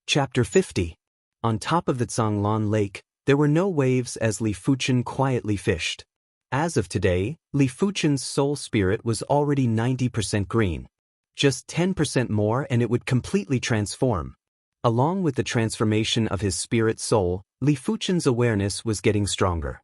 Chapter 50. On top of the Zhanglan Lake, there were no waves as Li Fuchen quietly fished. As of today, Li Fuchen's soul spirit was already 90% green. Just 10% more and it would completely transform. Along with the transformation of his spirit soul, Li Fuchen's awareness was getting stronger.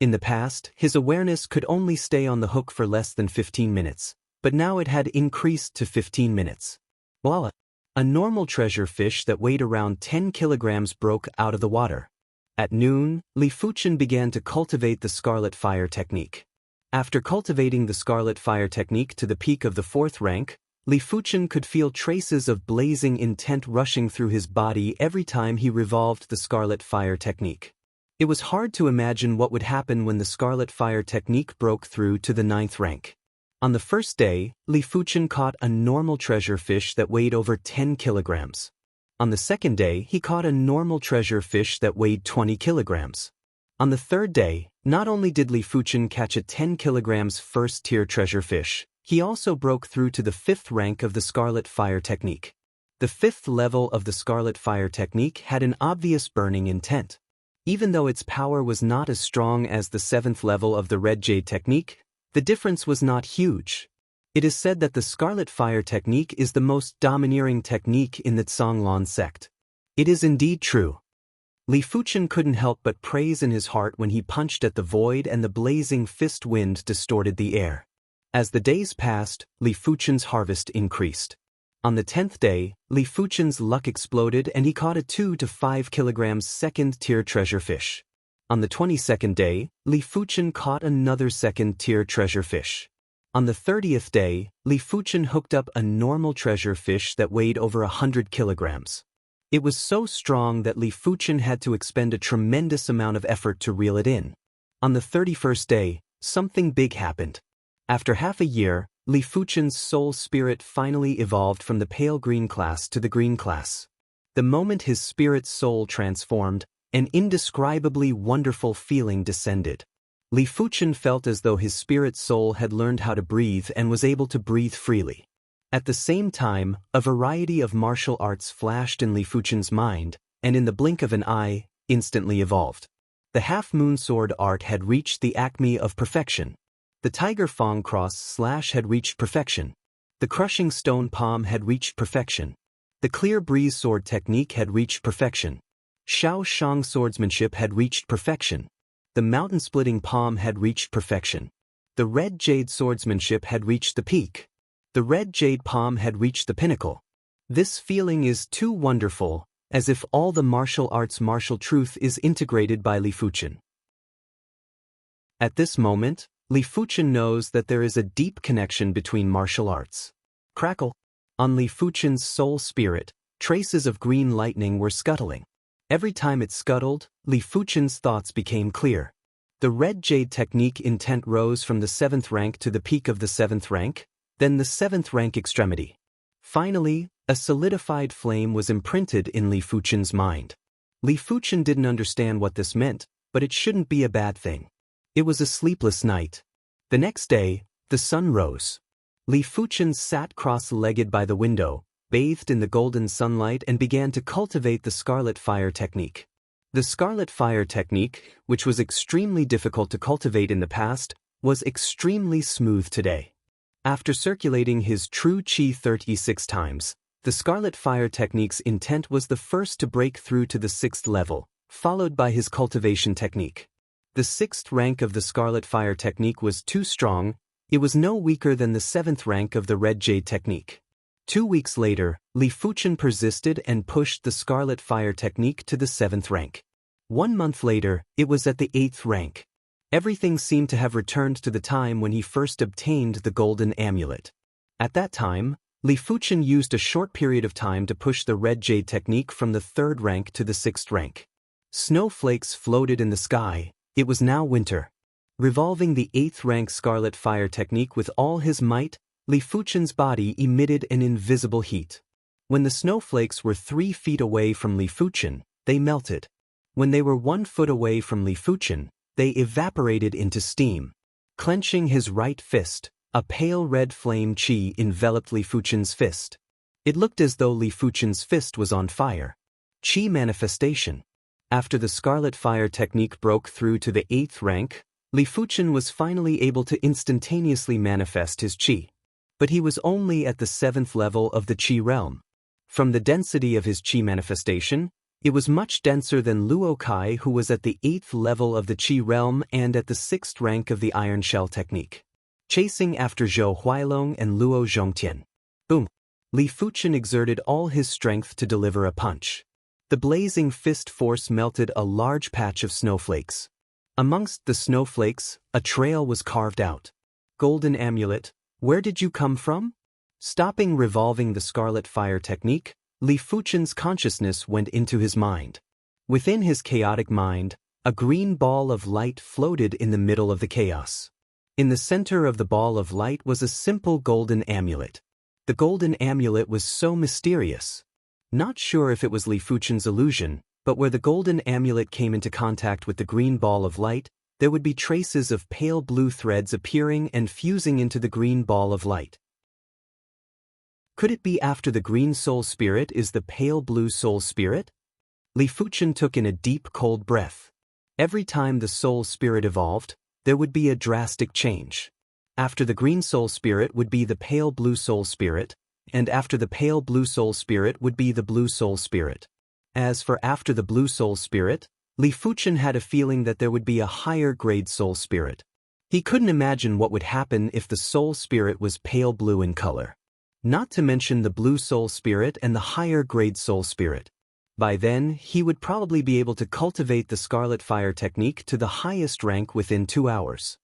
In the past, his awareness could only stay on the hook for less than 15 minutes, but now it had increased to 15 minutes. Voila! A normal treasure fish that weighed around 10 kilograms broke out of the water. At noon, Li Fuchen began to cultivate the Scarlet Fire technique. After cultivating the Scarlet Fire technique to the peak of the 4th rank, Li Fuchen could feel traces of blazing intent rushing through his body every time he revolved the Scarlet Fire technique. It was hard to imagine what would happen when the Scarlet Fire technique broke through to the 9th rank. On the first day, Li Fuchen caught a normal treasure fish that weighed over 10 kilograms. On the second day, he caught a normal treasure fish that weighed 20 kilograms. On the third day, not only did Li Fuchen catch a 10 kilograms first-tier treasure fish, he also broke through to the 5th rank of the Scarlet Fire technique. The 5th level of the Scarlet Fire technique had an obvious burning intent. Even though its power was not as strong as the 7th level of the Red Jade technique, the difference was not huge. It is said that the Scarlet Fire technique is the most domineering technique in the Zhanglan sect. It is indeed true. Li Fuchen couldn't help but praise in his heart when he punched at the void and the blazing fist wind distorted the air. As the days passed, Li Fuchen's harvest increased. On the 10th day, Li Fuchen's luck exploded and he caught a 2 to 5 kilograms second-tier treasure fish. On the 22nd day, Li Fuchen caught another second-tier treasure fish. On the 30th day, Li Fuchen hooked up a normal treasure fish that weighed over 100 kilograms. It was so strong that Li Fuchen had to expend a tremendous amount of effort to reel it in. On the 31st day, something big happened. After half a year, Li Fuchen's soul spirit finally evolved from the pale green class to the green class. The moment his spirit soul transformed, an indescribably wonderful feeling descended. Li Fuchen felt as though his spirit soul had learned how to breathe and was able to breathe freely. At the same time, a variety of martial arts flashed in Li Fuchen's mind, and in the blink of an eye, instantly evolved. The half-moon sword art had reached the acme of perfection. The tiger fang cross slash had reached perfection. The crushing stone palm had reached perfection. The clear breeze sword technique had reached perfection. Xiao Shang swordsmanship had reached perfection. The mountain-splitting palm had reached perfection. The red jade swordsmanship had reached the peak. The red jade palm had reached the pinnacle. This feeling is too wonderful, as if all the martial arts martial truth is integrated by Li Fuchen. At this moment, Li Fuchen knows that there is a deep connection between martial arts. Crackle! On Li Fuchen's soul spirit, traces of green lightning were scuttling. Every time it scuttled, Li Fuchen's thoughts became clear. The red jade technique intent rose from the 7th rank to the peak of the 7th rank, then the 7th rank extremity. Finally, a solidified flame was imprinted in Li Fuchen's mind. Li Fuchen didn't understand what this meant, but it shouldn't be a bad thing. It was a sleepless night. The next day, the sun rose. Li Fuchen sat cross-legged by the window, bathed in the golden sunlight and began to cultivate the Scarlet Fire technique. The Scarlet Fire technique, which was extremely difficult to cultivate in the past, was extremely smooth today. After circulating his true Qi 36 times, the Scarlet Fire technique's intent was the first to break through to the 6th level, followed by his cultivation technique. The 6th rank of the Scarlet Fire technique was too strong. It was no weaker than the 7th rank of the Red Jade technique. 2 weeks later, Li Fuchen persisted and pushed the Scarlet Fire technique to the 7th rank. 1 month later, it was at the 8th rank. Everything seemed to have returned to the time when he first obtained the golden amulet. At that time, Li Fuchen used a short period of time to push the Red Jade technique from the 3rd rank to the 6th rank. Snowflakes floated in the sky. It was now winter. Revolving the 8th rank Scarlet Fire technique with all his might, Li Fuchen's body emitted an invisible heat. When the snowflakes were 3 feet away from Li Fuchen, they melted. When they were 1 foot away from Li Fuchen, they evaporated into steam. Clenching his right fist, a pale red flame qi enveloped Li Fuchen's fist. It looked as though Li Fuchen's fist was on fire. Qi manifestation. After the Scarlet Fire technique broke through to the 8th rank, Li Fuchen was finally able to instantaneously manifest his qi. But he was only at the 7th level of the qi realm. From the density of his qi manifestation, it was much denser than Luo Kai, who was at the 8th level of the qi realm and at the 6th rank of the Iron Shell technique. Chasing after Zhou Huailong and Luo Zhongtian. Boom! Li Fuchen exerted all his strength to deliver a punch. The blazing fist force melted a large patch of snowflakes. Amongst the snowflakes, a trail was carved out. Golden amulet, where did you come from? Stopping revolving the Scarlet Fire technique, Li Fuchen's consciousness went into his mind. Within his chaotic mind, a green ball of light floated in the middle of the chaos. In the center of the ball of light was a simple golden amulet. The golden amulet was so mysterious. Not sure if it was Li Fuchen's illusion, but where the golden amulet came into contact with the green ball of light, there would be traces of pale blue threads appearing and fusing into the green ball of light. Could it be after the green soul spirit is the pale blue soul spirit? Li Fuchen took in a deep cold breath. Every time the soul spirit evolved, there would be a drastic change. After the green soul spirit would be the pale blue soul spirit, and after the pale blue soul spirit would be the blue soul spirit. As for after the blue soul spirit, Li Fuchen had a feeling that there would be a higher grade soul spirit. He couldn't imagine what would happen if the soul spirit was pale blue in color. Not to mention the blue soul spirit and the higher grade soul spirit. By then, he would probably be able to cultivate the Scarlet Fire technique to the highest rank within 2 hours.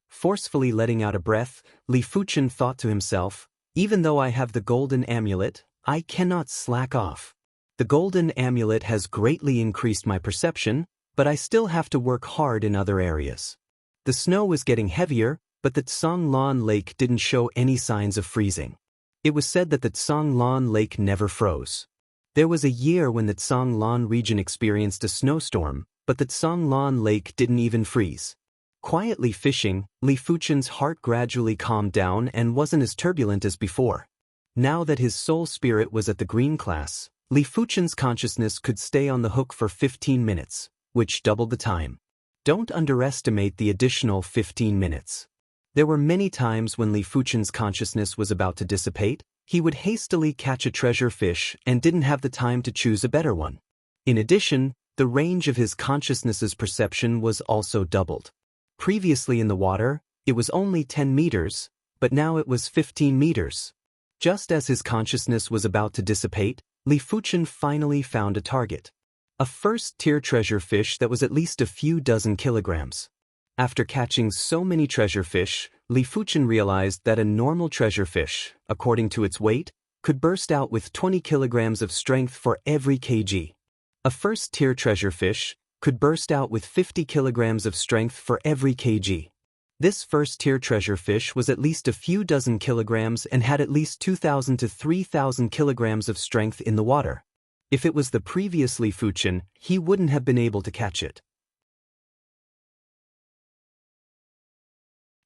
Forcefully letting out a breath, Li Fuchen thought to himself, even though I have the golden amulet, I cannot slack off. The golden amulet has greatly increased my perception, but I still have to work hard in other areas. The snow was getting heavier, but the Tsanglan Lake didn't show any signs of freezing. It was said that the Tsanglan Lake never froze. There was a year when the Tsanglan region experienced a snowstorm, but the Tsanglan Lake didn't even freeze. Quietly fishing, Li Fuchen's heart gradually calmed down and wasn't as turbulent as before. Now that his soul spirit was at the green class, Li Fuchen's consciousness could stay on the hook for 15 minutes, which doubled the time. Don't underestimate the additional 15 minutes. There were many times when Li Fuchen's consciousness was about to dissipate, he would hastily catch a treasure fish and didn't have the time to choose a better one. In addition, the range of his consciousness's perception was also doubled. Previously in the water, it was only 10 meters, but now it was 15 meters. Just as his consciousness was about to dissipate, Li Fuchen finally found a target. A first-tier treasure fish that was at least a few dozen kilograms. After catching so many treasure fish, Li Fuchen realized that a normal treasure fish, according to its weight, could burst out with 20 kilograms of strength for every kg. A first-tier treasure fish could burst out with 50 kilograms of strength for every kg. This first-tier treasure fish was at least a few dozen kilograms and had at least 2,000 to 3,000 kilograms of strength in the water. If it was the previous Li Fuchen, he wouldn't have been able to catch it.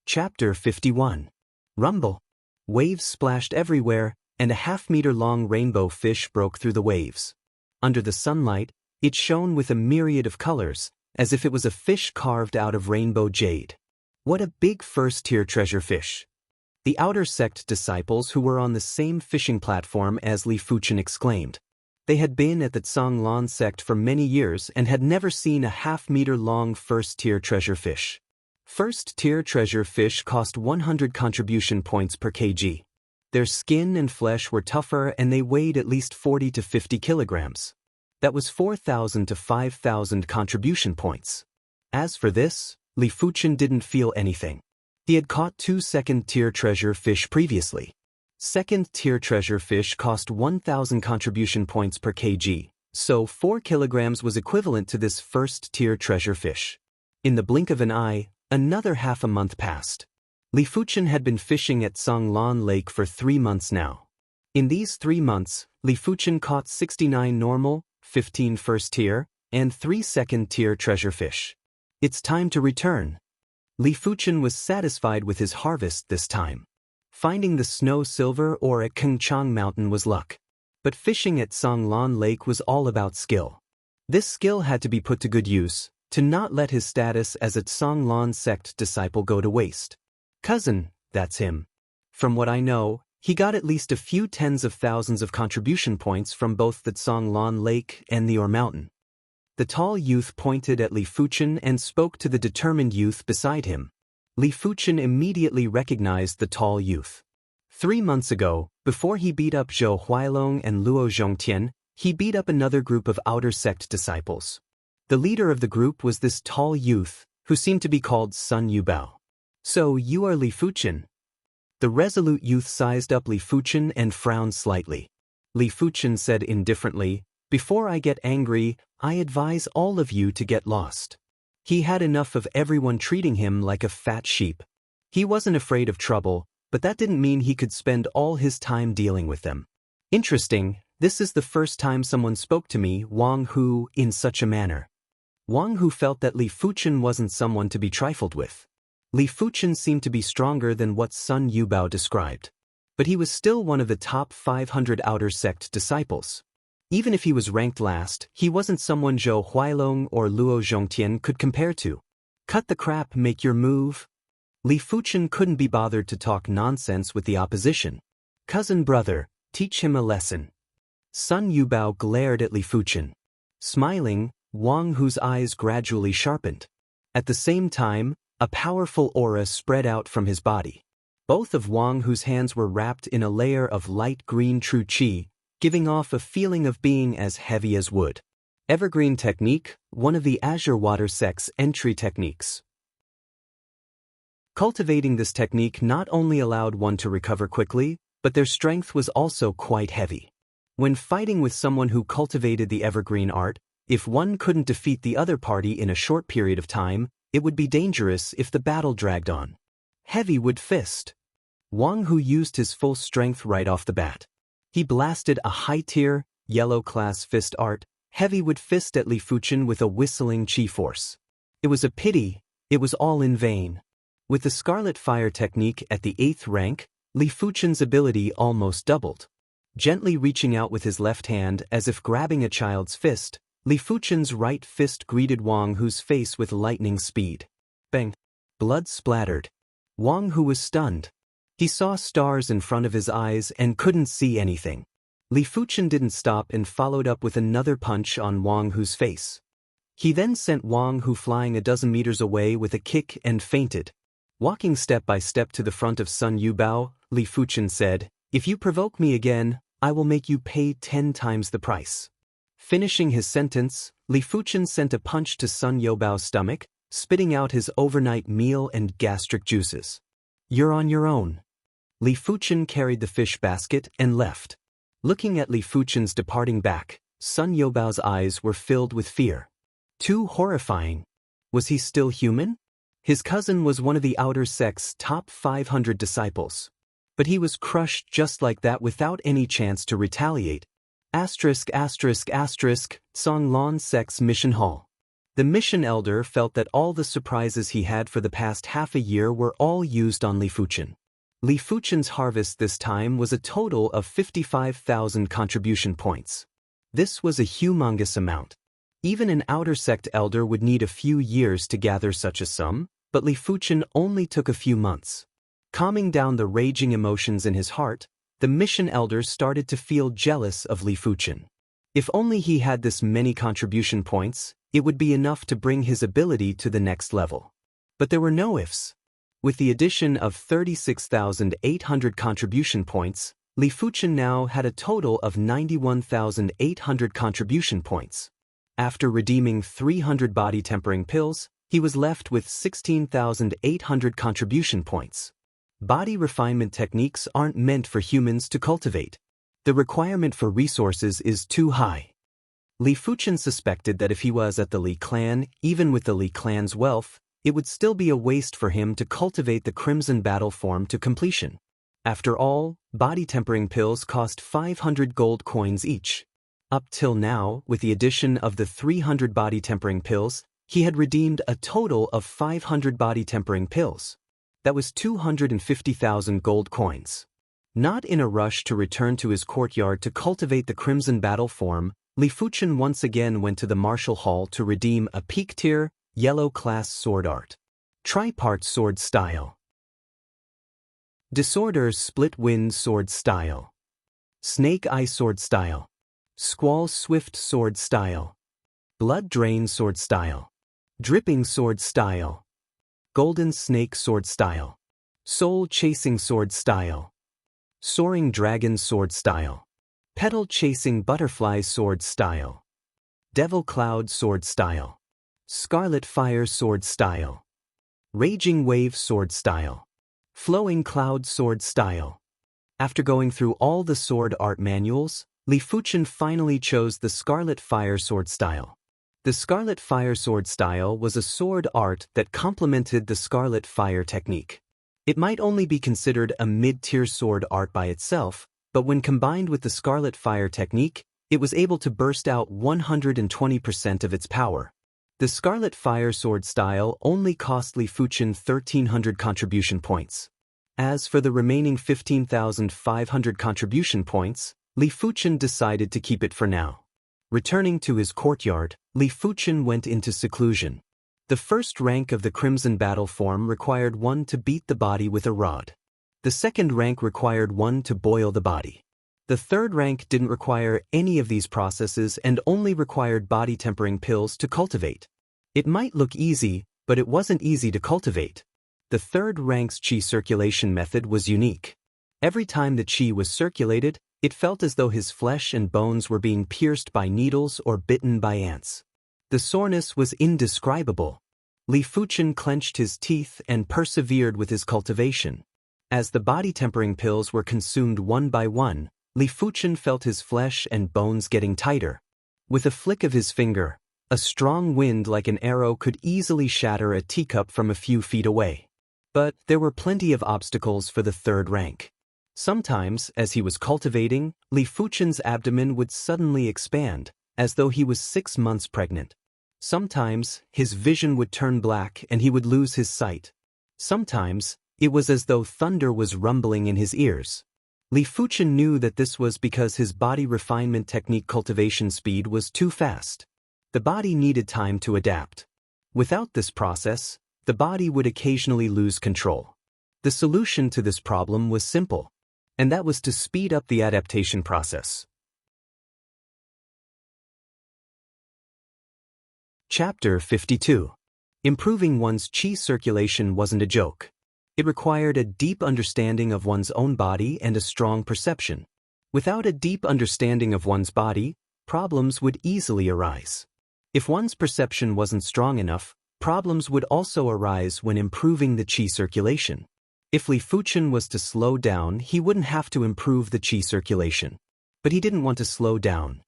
Chapter 51. Rumble. Waves splashed everywhere, and a half-meter-long rainbow fish broke through the waves. Under the sunlight, it shone with a myriad of colors, as if it was a fish carved out of rainbow jade. What a big first-tier treasure fish! The outer sect disciples who were on the same fishing platform as Li Fuchen exclaimed. They had been at the Tsanglan sect for many years and had never seen a half-meter-long first-tier treasure fish. First-tier treasure fish cost 100 contribution points per kg. Their skin and flesh were tougher and they weighed at least 40 to 50 kilograms. That was 4,000 to 5,000 contribution points. As for this, Li Fuchen didn't feel anything. He had caught 2 second-tier treasure fish previously. Second-tier treasure fish cost 1,000 contribution points per kg, so 4 kilograms was equivalent to this first-tier treasure fish. In the blink of an eye, another half a month passed. Li Fuchen had been fishing at Tsanglan Lake for 3 months now. In these 3 months, Li Fuchen caught 69 normal, 15 first-tier, and 3 second-tier treasure fish. It's time to return. Li Fuchen was satisfied with his harvest this time. Finding the snow silver ore at Kengchang Mountain was luck. But fishing at Songlan Lake was all about skill. This skill had to be put to good use, to not let his status as a Songlan sect disciple go to waste. Cousin, that's him. From what I know, he got at least a few tens of thousands of contribution points from both the Songlan Lake and the Or Mountain. The tall youth pointed at Li Fuchen and spoke to the determined youth beside him. Li Fuchen immediately recognized the tall youth. 3 months ago, before he beat up Zhou Huailong and Luo Zhongtian, he beat up another group of outer sect disciples. The leader of the group was this tall youth, who seemed to be called Sun Yubao. So you are Li Fuchen? The resolute youth sized up Li Fuchen and frowned slightly. Li Fuchen said indifferently, "Before I get angry, I advise all of you to get lost." He had enough of everyone treating him like a fat sheep. He wasn't afraid of trouble, but that didn't mean he could spend all his time dealing with them. Interesting, this is the first time someone spoke to me, Wang Hu, in such a manner. Wang Hu felt that Li Fuchen wasn't someone to be trifled with. Li Fuchen seemed to be stronger than what Sun Yubao described. But he was still one of the top 500 outer sect disciples. Even if he was ranked last, he wasn't someone Zhou Huailong or Luo Zhongtian could compare to. Cut the crap, make your move. Li Fuchen couldn't be bothered to talk nonsense with the opposition. Cousin brother, teach him a lesson. Sun Yubao glared at Li Fuchen. Smiling, Wang Hu's eyes gradually sharpened. At the same time, a powerful aura spread out from his body. Both of Wang Hu's hands were wrapped in a layer of light green true qi, giving off a feeling of being as heavy as wood. Evergreen technique, one of the Azure Water sect's entry techniques. Cultivating this technique not only allowed one to recover quickly, but their strength was also quite heavy. When fighting with someone who cultivated the evergreen art, if one couldn't defeat the other party in a short period of time, it would be dangerous if the battle dragged on. Heavy Wood Fist. Wang Hu used his full strength right off the bat. He blasted a high-tier, yellow-class fist art, Heavy Wood Fist at Li Fuchen with a whistling chi force. It was a pity, it was all in vain. With the Scarlet Fire technique at the 8th rank, Li Fuchen's ability almost doubled. Gently reaching out with his left hand as if grabbing a child's fist, Li Fuchen's right fist greeted Wang Hu's face with lightning speed. Bang! Blood splattered. Wang Hu was stunned. He saw stars in front of his eyes and couldn't see anything. Li Fuchen didn't stop and followed up with another punch on Wang Hu's face. He then sent Wang Hu flying a dozen meters away with a kick and fainted. Walking step by step to the front of Sun Yubao, Li Fuchen said, "If you provoke me again, I will make you pay 10 times the price." Finishing his sentence, Li Fuchen sent a punch to Sun Yubao's stomach, spitting out his overnight meal and gastric juices. "You're on your own." Li Fuchen carried the fish basket and left. Looking at Li Fuchen's departing back, Sun Yubao's eyes were filled with fear. Too horrifying. Was he still human? His cousin was one of the outer sect's top 500 disciples. But he was crushed just like that without any chance to retaliate. Songlan Sect's Mission Hall. The mission elder felt that all the surprises he had for the past half a year were all used on Li Fuchen. Li Fuchen's harvest this time was a total of 55,000 contribution points. This was a humongous amount. Even an outer sect elder would need a few years to gather such a sum, but Li Fuchen only took a few months. Calming down the raging emotions in his heart, the mission elder started to feel jealous of Li Fuchen. If only he had this many contribution points, it would be enough to bring his ability to the next level. But there were no ifs. With the addition of 36,800 contribution points, Li Fuchen now had a total of 91,800 contribution points. After redeeming 300 body tempering pills, he was left with 16,800 contribution points. Body refinement techniques aren't meant for humans to cultivate. The requirement for resources is too high. Li Fuchen suspected that if he was at the Li clan, even with the Li clan's wealth, it would still be a waste for him to cultivate the Crimson Battle form to completion. After all, body tempering pills cost 500 gold coins each. Up till now, with the addition of the 300 body tempering pills, he had redeemed a total of 500 body tempering pills. That was 250,000 gold coins. Not in a rush to return to his courtyard to cultivate the Crimson Battle form, Li Fuchen once again went to the Martial Hall to redeem a peak-tier, yellow-class sword art. Tripart sword style. Disorder split wind sword style. Snake eye sword style. Squall swift sword style. Blood drain sword style. Dripping sword style. Golden snake sword style. Soul chasing sword style. Soaring dragon sword style. Petal chasing butterfly sword style. Devil cloud sword style. Scarlet fire sword style. Raging wave sword style. Flowing cloud sword style. After going through all the sword art manuals, Li Fuchen finally chose the Scarlet Fire sword style. The Scarlet Fire sword style was a sword art that complemented the Scarlet Fire technique. It might only be considered a mid-tier sword art by itself, but when combined with the Scarlet Fire technique, it was able to burst out 120% of its power. The Scarlet Fire sword style only cost Li Fuchen 1,300 contribution points. As for the remaining 15,500 contribution points, Li Fuchen decided to keep it for now. Returning to his courtyard, Li Fuchen went into seclusion. The first rank of the Crimson Battle form required one to beat the body with a rod. The second rank required one to boil the body. The third rank didn't require any of these processes and only required body tempering pills to cultivate. It might look easy, but it wasn't easy to cultivate. The third rank's qi circulation method was unique. Every time the qi was circulated, it felt as though his flesh and bones were being pierced by needles or bitten by ants. The soreness was indescribable. Li Fuchen clenched his teeth and persevered with his cultivation. As the body tempering pills were consumed one by one, Li Fuchen felt his flesh and bones getting tighter. With a flick of his finger, a strong wind like an arrow could easily shatter a teacup from a few feet away. But there were plenty of obstacles for the third rank. Sometimes, as he was cultivating, Li Fuchen's abdomen would suddenly expand, as though he was 6 months pregnant. Sometimes, his vision would turn black and he would lose his sight. Sometimes, it was as though thunder was rumbling in his ears. Li Fuchen knew that this was because his body refinement technique cultivation speed was too fast. The body needed time to adapt. Without this process, the body would occasionally lose control. The solution to this problem was simple, and that was to speed up the adaptation process. Chapter 52. Improving one's qi circulation wasn't a joke. It required a deep understanding of one's own body and a strong perception. Without a deep understanding of one's body, problems would easily arise. If one's perception wasn't strong enough, problems would also arise when improving the qi circulation. If Li Fuchen was to slow down, he wouldn't have to improve the qi circulation. But he didn't want to slow down.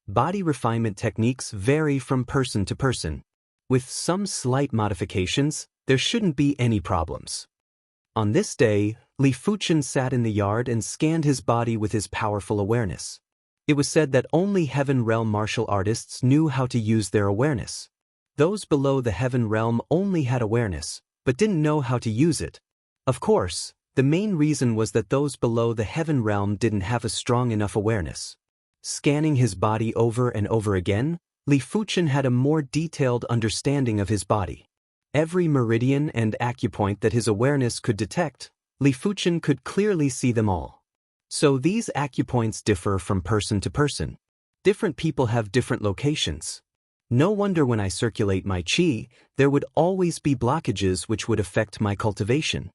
Body refinement techniques vary from person to person. With some slight modifications, there shouldn't be any problems. On this day, Li Fuchen sat in the yard and scanned his body with his powerful awareness. It was said that only Heaven Realm martial artists knew how to use their awareness. Those below the Heaven Realm only had awareness, but didn't know how to use it. Of course, the main reason was that those below the Heaven Realm didn't have a strong enough awareness. Scanning his body over and over again, Li Fuchen had a more detailed understanding of his body. Every meridian and acupoint that his awareness could detect, Li Fuchen could clearly see them all. So these acupoints differ from person to person. Different people have different locations. No wonder when I circulate my qi, there would always be blockages which would affect my cultivation.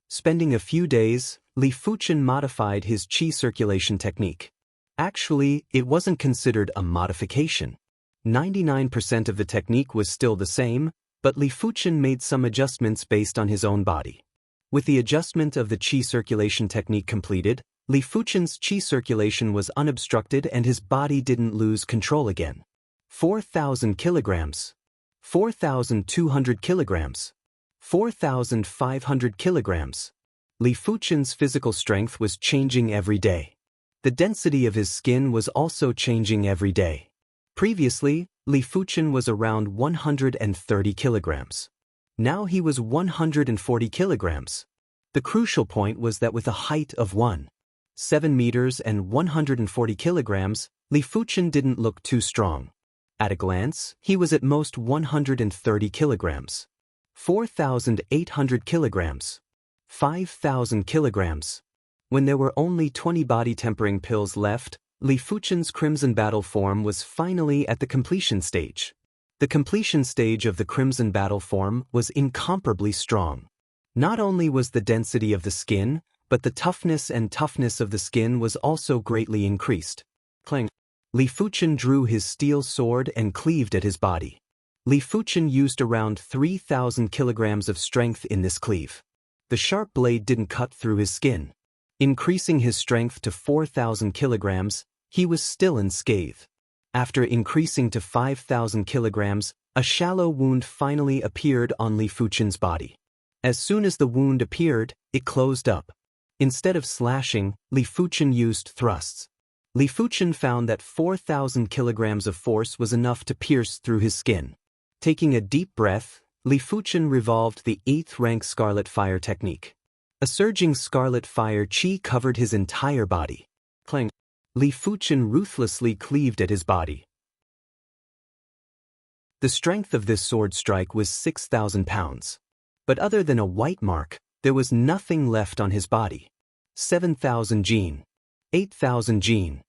Spending a few days, Li Fuchen modified his qi circulation technique. Actually, it wasn't considered a modification. 99% of the technique was still the same, but Li Fuchen made some adjustments based on his own body. With the adjustment of the qi circulation technique completed, Li Fuchen's qi circulation was unobstructed and his body didn't lose control again. 4,000 kilograms. 4,200 kilograms. 4,500 kilograms. Li Fuchen's physical strength was changing every day. The density of his skin was also changing every day. Previously, Li Fuchen was around 130 kilograms. Now he was 140 kilograms. The crucial point was that with a height of 1. 7 meters and 140 kilograms, Li Fuchen didn't look too strong. At a glance, he was at most 130 kilograms. 4,800 kilograms. 5,000 kilograms. When there were only 20 body-tempering pills left, Li Fuchen's Crimson Battle form was finally at the completion stage. The completion stage of the Crimson Battle form was incomparably strong. Not only was the density of the skin, but the toughness of the skin was also greatly increased. Clang. Li Fuchen drew his steel sword and cleaved at his body. Li Fuchen used around 3,000 kilograms of strength in this cleave. The sharp blade didn't cut through his skin. Increasing his strength to 4,000 kilograms, he was still unscathed. After increasing to 5,000 kilograms, a shallow wound finally appeared on Li Fuchen's body. As soon as the wound appeared, it closed up. Instead of slashing, Li Fuchen used thrusts. Li Fuchen found that 4,000 kilograms of force was enough to pierce through his skin. Taking a deep breath, Li Fuchen revolved the 8th rank Scarlet Fire technique. A surging scarlet fire chi covered his entire body. Clang. Li Fuchen ruthlessly cleaved at his body. The strength of this sword strike was 6,000 pounds. But other than a white mark, there was nothing left on his body. 7,000 jin. 8,000 jin.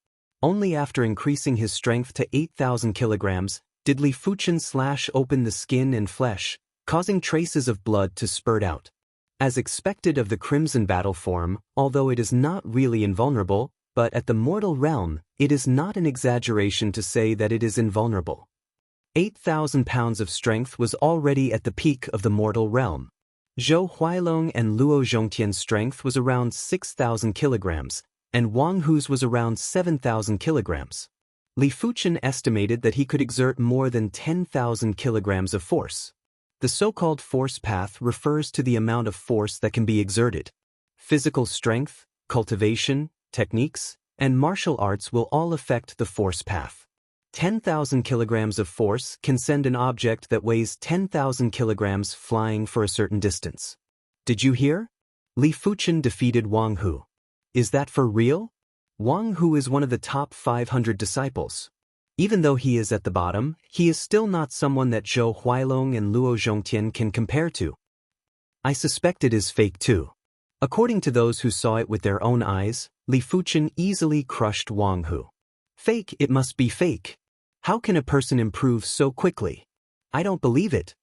Only after increasing his strength to 8,000 kilograms did Li Fuchen slash open the skin and flesh, causing traces of blood to spurt out. As expected of the Crimson Battle form, although it is not really invulnerable, but at the mortal realm, it is not an exaggeration to say that it is invulnerable. 8,000 pounds of strength was already at the peak of the mortal realm. Zhou Huilong and Luo Zhongtian's strength was around 6,000 kilograms, and Wang Hu's was around 7,000 kilograms. Li Fuchen estimated that he could exert more than 10,000 kilograms of force. The so-called force path refers to the amount of force that can be exerted. Physical strength, cultivation, techniques, and martial arts will all affect the force path. 10,000 kilograms of force can send an object that weighs 10,000 kilograms flying for a certain distance. Did you hear? Li Fuchen defeated Wang Hu. Is that for real? Wang Hu is one of the top 500 disciples. Even though he is at the bottom, he is still not someone that Zhou Huilong and Luo Zhongtian can compare to. I suspect it is fake too. According to those who saw it with their own eyes, Li Fuchen easily crushed Wang Hu. Fake, it must be fake. How can a person improve so quickly? I don't believe it.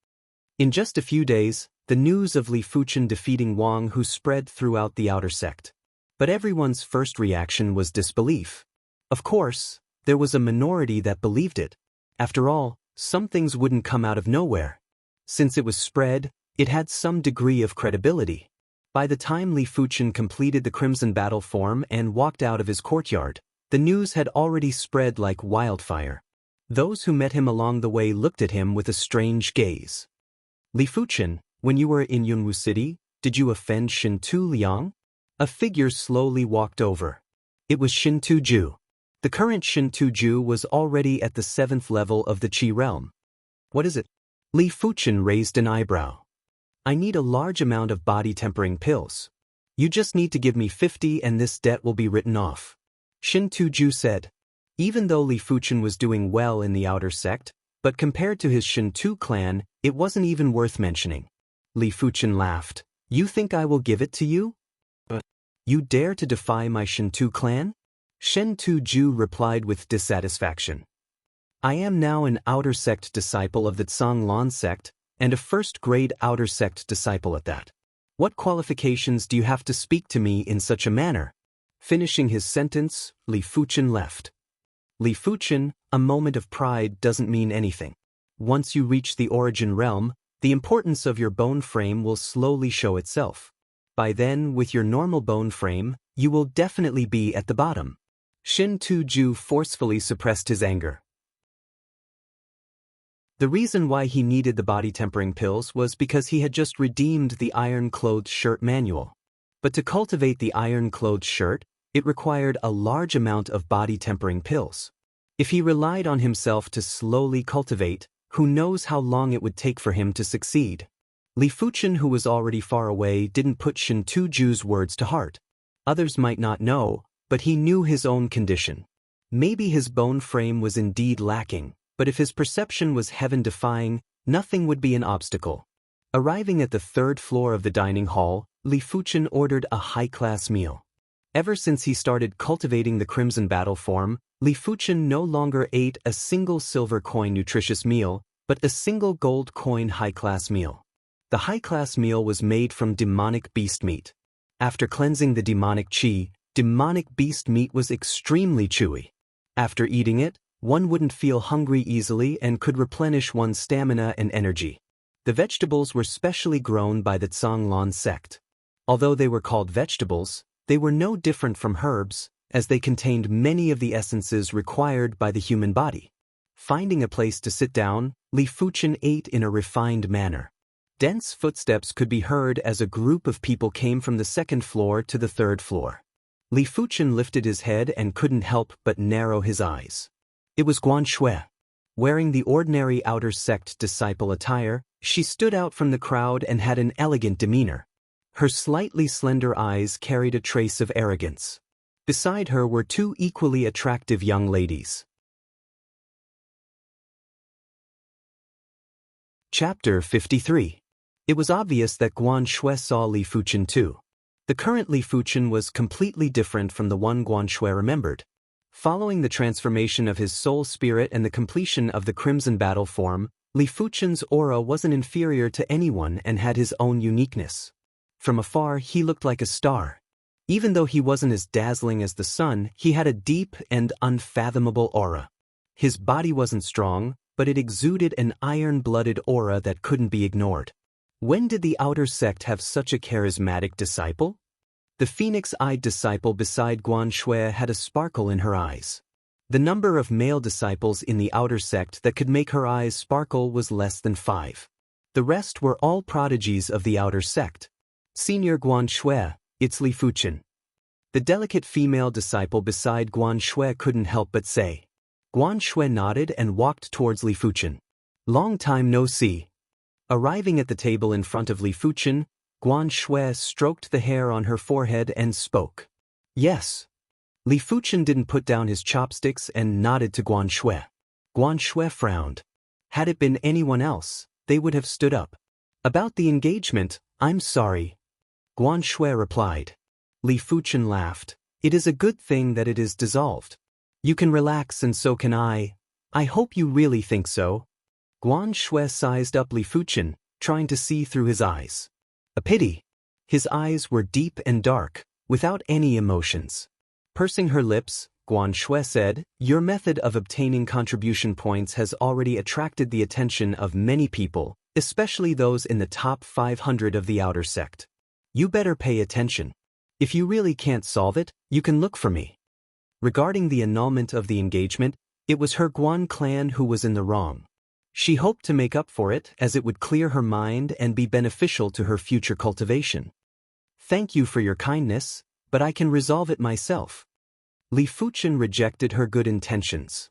In just a few days, the news of Li Fuchen defeating Wang Hu spread throughout the outer sect. But everyone's first reaction was disbelief. Of course, there was a minority that believed it. After all, some things wouldn't come out of nowhere. Since it was spread, it had some degree of credibility. By the time Li Fuchen completed the Crimson Battle form and walked out of his courtyard, the news had already spread like wildfire. Those who met him along the way looked at him with a strange gaze. Li Fuchen, when you were in Yunwu City, did you offend Shintu Liang? A figure slowly walked over. It was Shintu Ju. The current Shintu Ju was already at the 7th level of the Qi realm. What is it? Li Fuchen raised an eyebrow. I need a large amount of body-tempering pills. You just need to give me 50 and this debt will be written off. Shintu Ju said. Even though Li Fuchen was doing well in the outer sect, but compared to his Shintu clan, it wasn't even worth mentioning. Li Fuchen laughed. You think I will give it to you? You dare to defy my Shintu clan? Shintu Ju replied with dissatisfaction. I am now an outer sect disciple of the Zhanglan sect, and a first-grade outer sect disciple at that. What qualifications do you have to speak to me in such a manner? Finishing his sentence, Li Fuchen left. Li Fuchen, a moment of pride doesn't mean anything. Once you reach the origin realm, the importance of your bone frame will slowly show itself. By then, with your normal bone frame, you will definitely be at the bottom. Shintu Ju forcefully suppressed his anger. The reason why he needed the body-tempering pills was because he had just redeemed the iron-clothed shirt manual. But to cultivate the iron-clothed shirt, it required a large amount of body-tempering pills. If he relied on himself to slowly cultivate, who knows how long it would take for him to succeed. Li Fuchen, who was already far away, didn't put Shintu Ju's words to heart. Others might not know, but he knew his own condition. Maybe his bone frame was indeed lacking, but if his perception was heaven-defying, nothing would be an obstacle. Arriving at the third floor of the dining hall, Li Fuchen ordered a high-class meal. Ever since he started cultivating the Crimson Battle form, Li Fuchen no longer ate a single silver coin nutritious meal, but a single gold coin high-class meal. The high-class meal was made from demonic beast meat. After cleansing the demonic qi, demonic beast meat was extremely chewy. After eating it, one wouldn't feel hungry easily and could replenish one's stamina and energy. The vegetables were specially grown by the Zhanglan sect. Although they were called vegetables, they were no different from herbs, as they contained many of the essences required by the human body. Finding a place to sit down, Li Fuchen ate in a refined manner. Dense footsteps could be heard as a group of people came from the second floor to the third floor. Li Fuchen lifted his head and couldn't help but narrow his eyes. It was Guan Shui. Wearing the ordinary outer sect disciple attire, she stood out from the crowd and had an elegant demeanor. Her slightly slender eyes carried a trace of arrogance. Beside her were two equally attractive young ladies. Chapter 53. It was obvious that Guan Shui saw Li Fuchen too. The current Li Fuchen was completely different from the one Guan Shui remembered. Following the transformation of his soul spirit and the completion of the Crimson Battle form, Li Fuchen's aura wasn't inferior to anyone and had his own uniqueness. From afar, he looked like a star. Even though he wasn't as dazzling as the sun, he had a deep and unfathomable aura. His body wasn't strong, but it exuded an iron-blooded aura that couldn't be ignored. When did the outer sect have such a charismatic disciple? The phoenix-eyed disciple beside Guan Shui had a sparkle in her eyes. The number of male disciples in the outer sect that could make her eyes sparkle was less than 5. The rest were all prodigies of the outer sect. Senior Guan Shui, it's Li Fuchen. The delicate female disciple beside Guan Shui couldn't help but say. Guan Shui nodded and walked towards Li Fuchen. Long time no see. Arriving at the table in front of Li Fuchen, Guan Shui stroked the hair on her forehead and spoke. Yes. Li Fuchen didn't put down his chopsticks and nodded to Guan Shui. Guan Shui frowned. Had it been anyone else, they would have stood up. About the engagement, I'm sorry. Guan Shui replied. Li Fuchen laughed. It is a good thing that it is dissolved. You can relax and so can I. I hope you really think so. Guan Shui sized up Li Fuchen, trying to see through his eyes. A pity. His eyes were deep and dark, without any emotions. Pursing her lips, Guan Shui said, Your method of obtaining contribution points has already attracted the attention of many people, especially those in the top 500 of the outer sect. You better pay attention. If you really can't solve it, you can look for me. Regarding the annulment of the engagement, it was her Guan clan who was in the wrong. She hoped to make up for it as it would clear her mind and be beneficial to her future cultivation. Thank you for your kindness, but I can resolve it myself. Li Fuchen rejected her good intentions.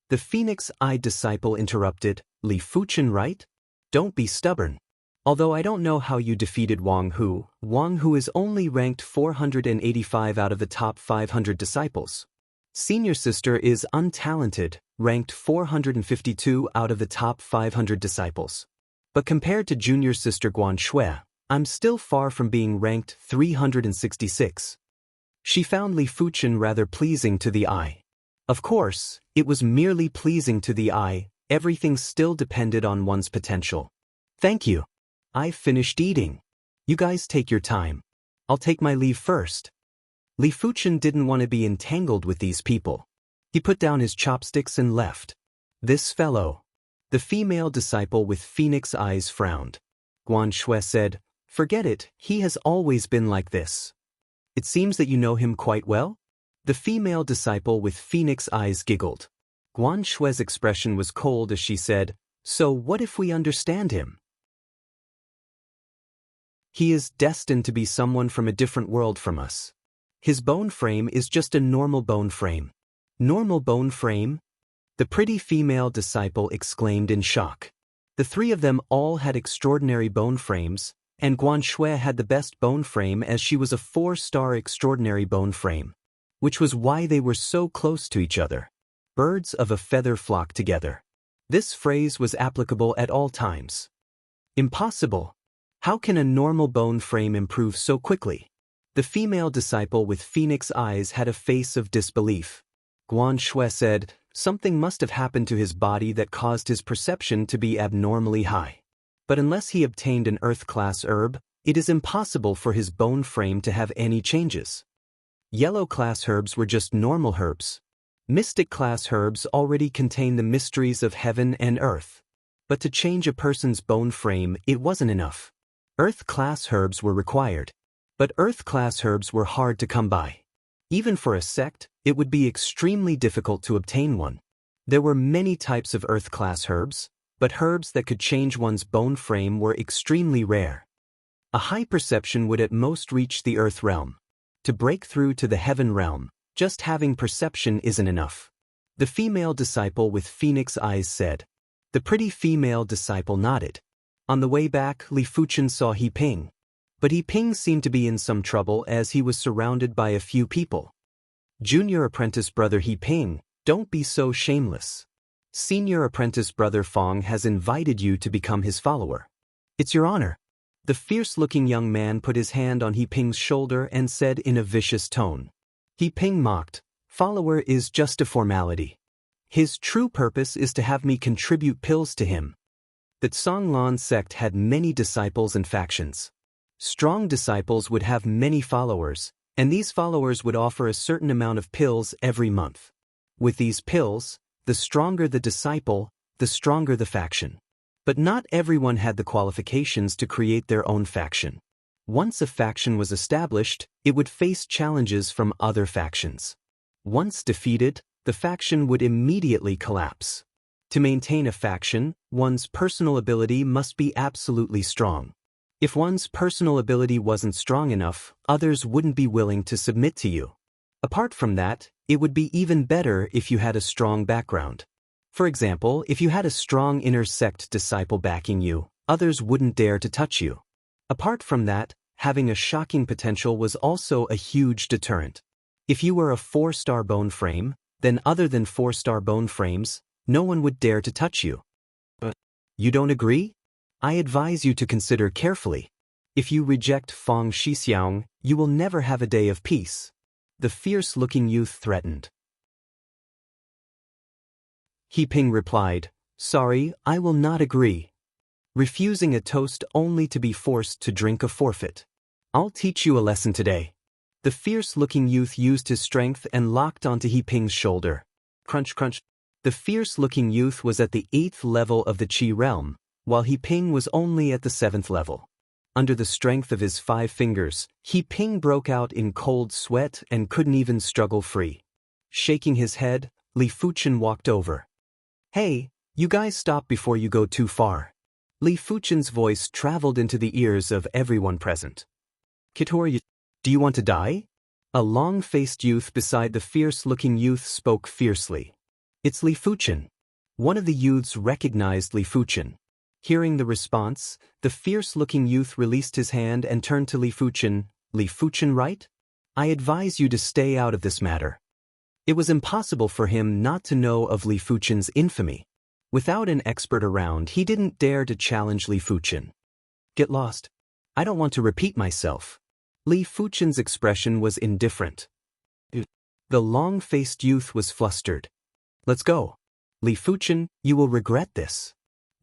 The phoenix-eyed disciple interrupted, Li Fuchen, right? Don't be stubborn. Although I don't know how you defeated Wang Hu is only ranked 485 out of the top 500 disciples. Senior sister is untalented, ranked 452 out of the top 500 disciples. But compared to junior sister Guan Shui, I'm still far from being ranked 366. She found Li Fuchen rather pleasing to the eye. Of course, it was merely pleasing to the eye, everything still depended on one's potential. Thank you. I've finished eating. You guys take your time. I'll take my leave first. Li Fuchen didn't want to be entangled with these people. He put down his chopsticks and left. This fellow. The female disciple with phoenix eyes frowned. Guan Shui said, Forget it, he has always been like this. It seems that you know him quite well? The female disciple with phoenix eyes giggled. Guan Shui's expression was cold as she said, So what if we understand him? He is destined to be someone from a different world from us. His bone frame is just a normal bone frame. Normal bone frame? The pretty female disciple exclaimed in shock. The three of them all had extraordinary bone frames, and Guan Shui had the best bone frame as she was a 4-star extraordinary bone frame. which was why they were so close to each other. Birds of a feather flock together. This phrase was applicable at all times. Impossible. How can a normal bone frame improve so quickly? The female disciple with phoenix eyes had a face of disbelief. Guan Shui said, something must have happened to his body that caused his perception to be abnormally high. But unless he obtained an earth-class herb, it is impossible for his bone frame to have any changes. Yellow-class herbs were just normal herbs. Mystic-class herbs already contain the mysteries of heaven and earth. But to change a person's bone frame, it wasn't enough. Earth-class herbs were required. But earth-class herbs were hard to come by. Even for a sect, it would be extremely difficult to obtain one. There were many types of earth-class herbs, but herbs that could change one's bone frame were extremely rare. A high perception would at most reach the earth realm. To break through to the heaven realm, just having perception isn't enough. The female disciple with phoenix eyes said. The pretty female disciple nodded. On the way back, Li Fuchen saw He Ping. But He Ping seemed to be in some trouble as he was surrounded by a few people. Junior apprentice brother He Ping, don't be so shameless. Senior apprentice brother Fong has invited you to become his follower. It's your honor. The fierce-looking young man put his hand on He Ping's shoulder and said in a vicious tone. He Ping mocked, follower is just a formality. His true purpose is to have me contribute pills to him. The Zhonglan sect had many disciples and factions. Strong disciples would have many followers, and these followers would offer a certain amount of pills every month. With these pills, the stronger the disciple, the stronger the faction. But not everyone had the qualifications to create their own faction. Once a faction was established, it would face challenges from other factions. Once defeated, the faction would immediately collapse. To maintain a faction, one's personal ability must be absolutely strong. If one's personal ability wasn't strong enough, others wouldn't be willing to submit to you. Apart from that, it would be even better if you had a strong background. For example, if you had a strong inner sect disciple backing you, others wouldn't dare to touch you. Apart from that, having a shocking potential was also a huge deterrent. If you were a 4-star bone frame, then other than 4-star bone frames, no one would dare to touch you. But you don't agree? I advise you to consider carefully. If you reject Fong Shixiang, you will never have a day of peace. The fierce-looking youth threatened. He Ping replied, sorry, I will not agree. Refusing a toast only to be forced to drink a forfeit. I'll teach you a lesson today. The fierce-looking youth used his strength and locked onto He Ping's shoulder. Crunch crunch. The fierce-looking youth was at the 8th level of the Qi realm, while He Ping was only at the 7th level. Under the strength of his 5 fingers, He Ping broke out in cold sweat and couldn't even struggle free. Shaking his head, Li Fuchen walked over. Hey, you guys stop before you go too far. Li Fuchen's voice traveled into the ears of everyone present. Kitor, do you want to die? A long-faced youth beside the fierce-looking youth spoke fiercely. It's Li Fuchen. One of the youths recognized Li Fuchen. Hearing the response, the fierce-looking youth released his hand and turned to Li Fuchen. Li Fuchen, right? I advise you to stay out of this matter. It was impossible for him not to know of Li Fuchen's infamy. Without an expert around, he didn't dare to challenge Li Fuchen. Get lost. I don't want to repeat myself. Li Fuchen's expression was indifferent. The long-faced youth was flustered. Let's go. Li Fuchen, you will regret this.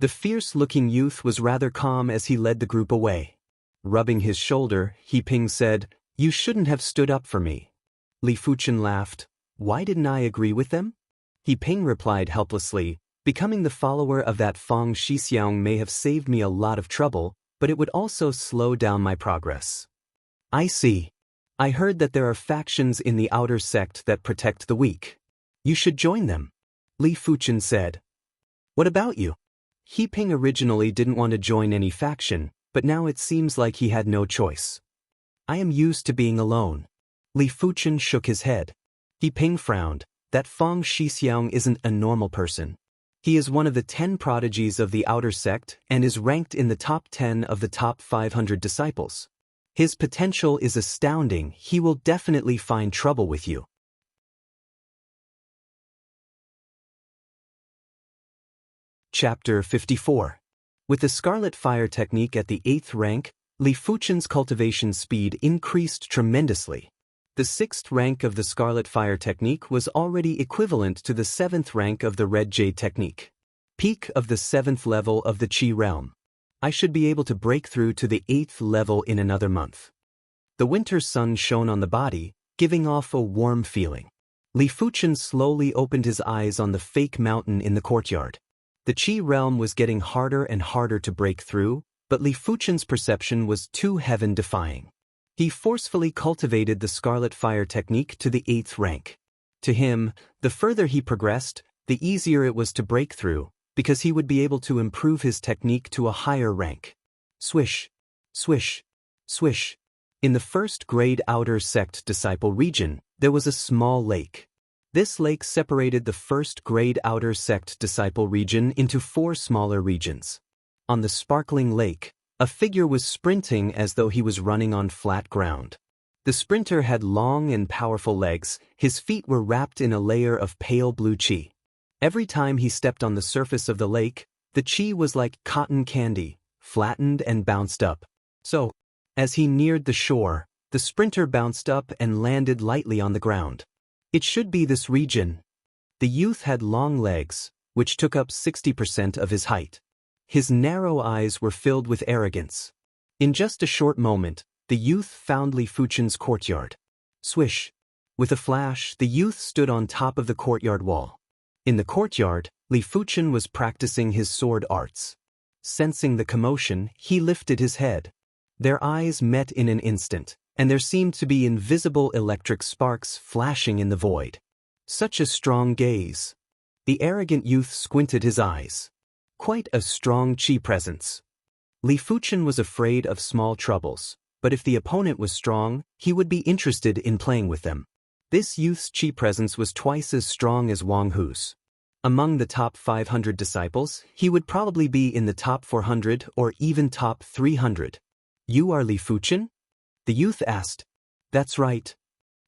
The fierce-looking youth was rather calm as he led the group away. Rubbing his shoulder, He Ping said, you shouldn't have stood up for me. Li Fuchen laughed. Why didn't I agree with them? He Ping replied helplessly, becoming the follower of that Fong Shixiang may have saved me a lot of trouble, but it would also slow down my progress. I see. I heard that there are factions in the outer sect that protect the weak. You should join them. Li Fuchen said. What about you? He Ping originally didn't want to join any faction, but now it seems like he had no choice. I am used to being alone. Li Fuchen shook his head. He Ping frowned. That Fong Shixiang isn't a normal person. He is one of the 10 prodigies of the outer sect and is ranked in the top 10 of the top 500 disciples. His potential is astounding. He will definitely find trouble with you. Chapter 54. With the Scarlet Fire technique at the 8th rank, Li Fuchen's cultivation speed increased tremendously. The 6th rank of the Scarlet Fire technique was already equivalent to the 7th rank of the Red Jade technique. Peak of the 7th level of the Qi realm. I should be able to break through to the 8th level in another month. The winter sun shone on the body, giving off a warm feeling. Li Fuchen slowly opened his eyes on the fake mountain in the courtyard. The Qi realm was getting harder and harder to break through, but Li Fuchen's perception was too heaven-defying. He forcefully cultivated the Scarlet Fire technique to the 8th rank. To him, the further he progressed, the easier it was to break through, because he would be able to improve his technique to a higher rank. Swish, swish, swish. In the first grade outer sect disciple region, there was a small lake. This lake separated the first grade outer sect disciple region into 4 smaller regions. On the sparkling lake, a figure was sprinting as though he was running on flat ground. The sprinter had long and powerful legs, his feet were wrapped in a layer of pale blue qi. Every time he stepped on the surface of the lake, the qi was like cotton candy, flattened and bounced up. So, as he neared the shore, the sprinter bounced up and landed lightly on the ground. It should be this region. The youth had long legs, which took up 60% of his height. His narrow eyes were filled with arrogance. In just a short moment, the youth found Li Fuchen's courtyard. Swish. With a flash, the youth stood on top of the courtyard wall. In the courtyard, Li Fuchen was practicing his sword arts. Sensing the commotion, he lifted his head. Their eyes met in an instant, and there seemed to be invisible electric sparks flashing in the void. Such a strong gaze. The arrogant youth squinted his eyes. Quite a strong qi presence. Li Fuchen was afraid of small troubles, but if the opponent was strong, he would be interested in playing with them. This youth's qi presence was twice as strong as Wang Hu's. Among the top 500 disciples, he would probably be in the top 400 or even top 300. You are Li Fuchen? The youth asked. That's right.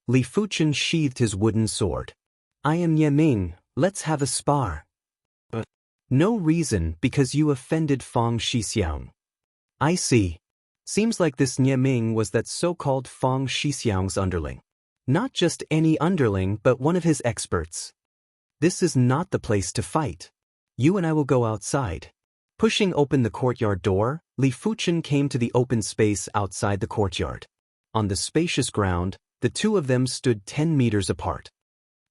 Li Fuchen sheathed his wooden sword. I am Ye Ming, let's have a spar. No reason because you offended Fang Shixiang. I see. Seems like this Ye Ming was that so-called Fang Shixiang's underling. Not just any underling but one of his experts. This is not the place to fight. You and I will go outside. Pushing open the courtyard door, Li Fuchen came to the open space outside the courtyard. On the spacious ground, the two of them stood 10 meters apart.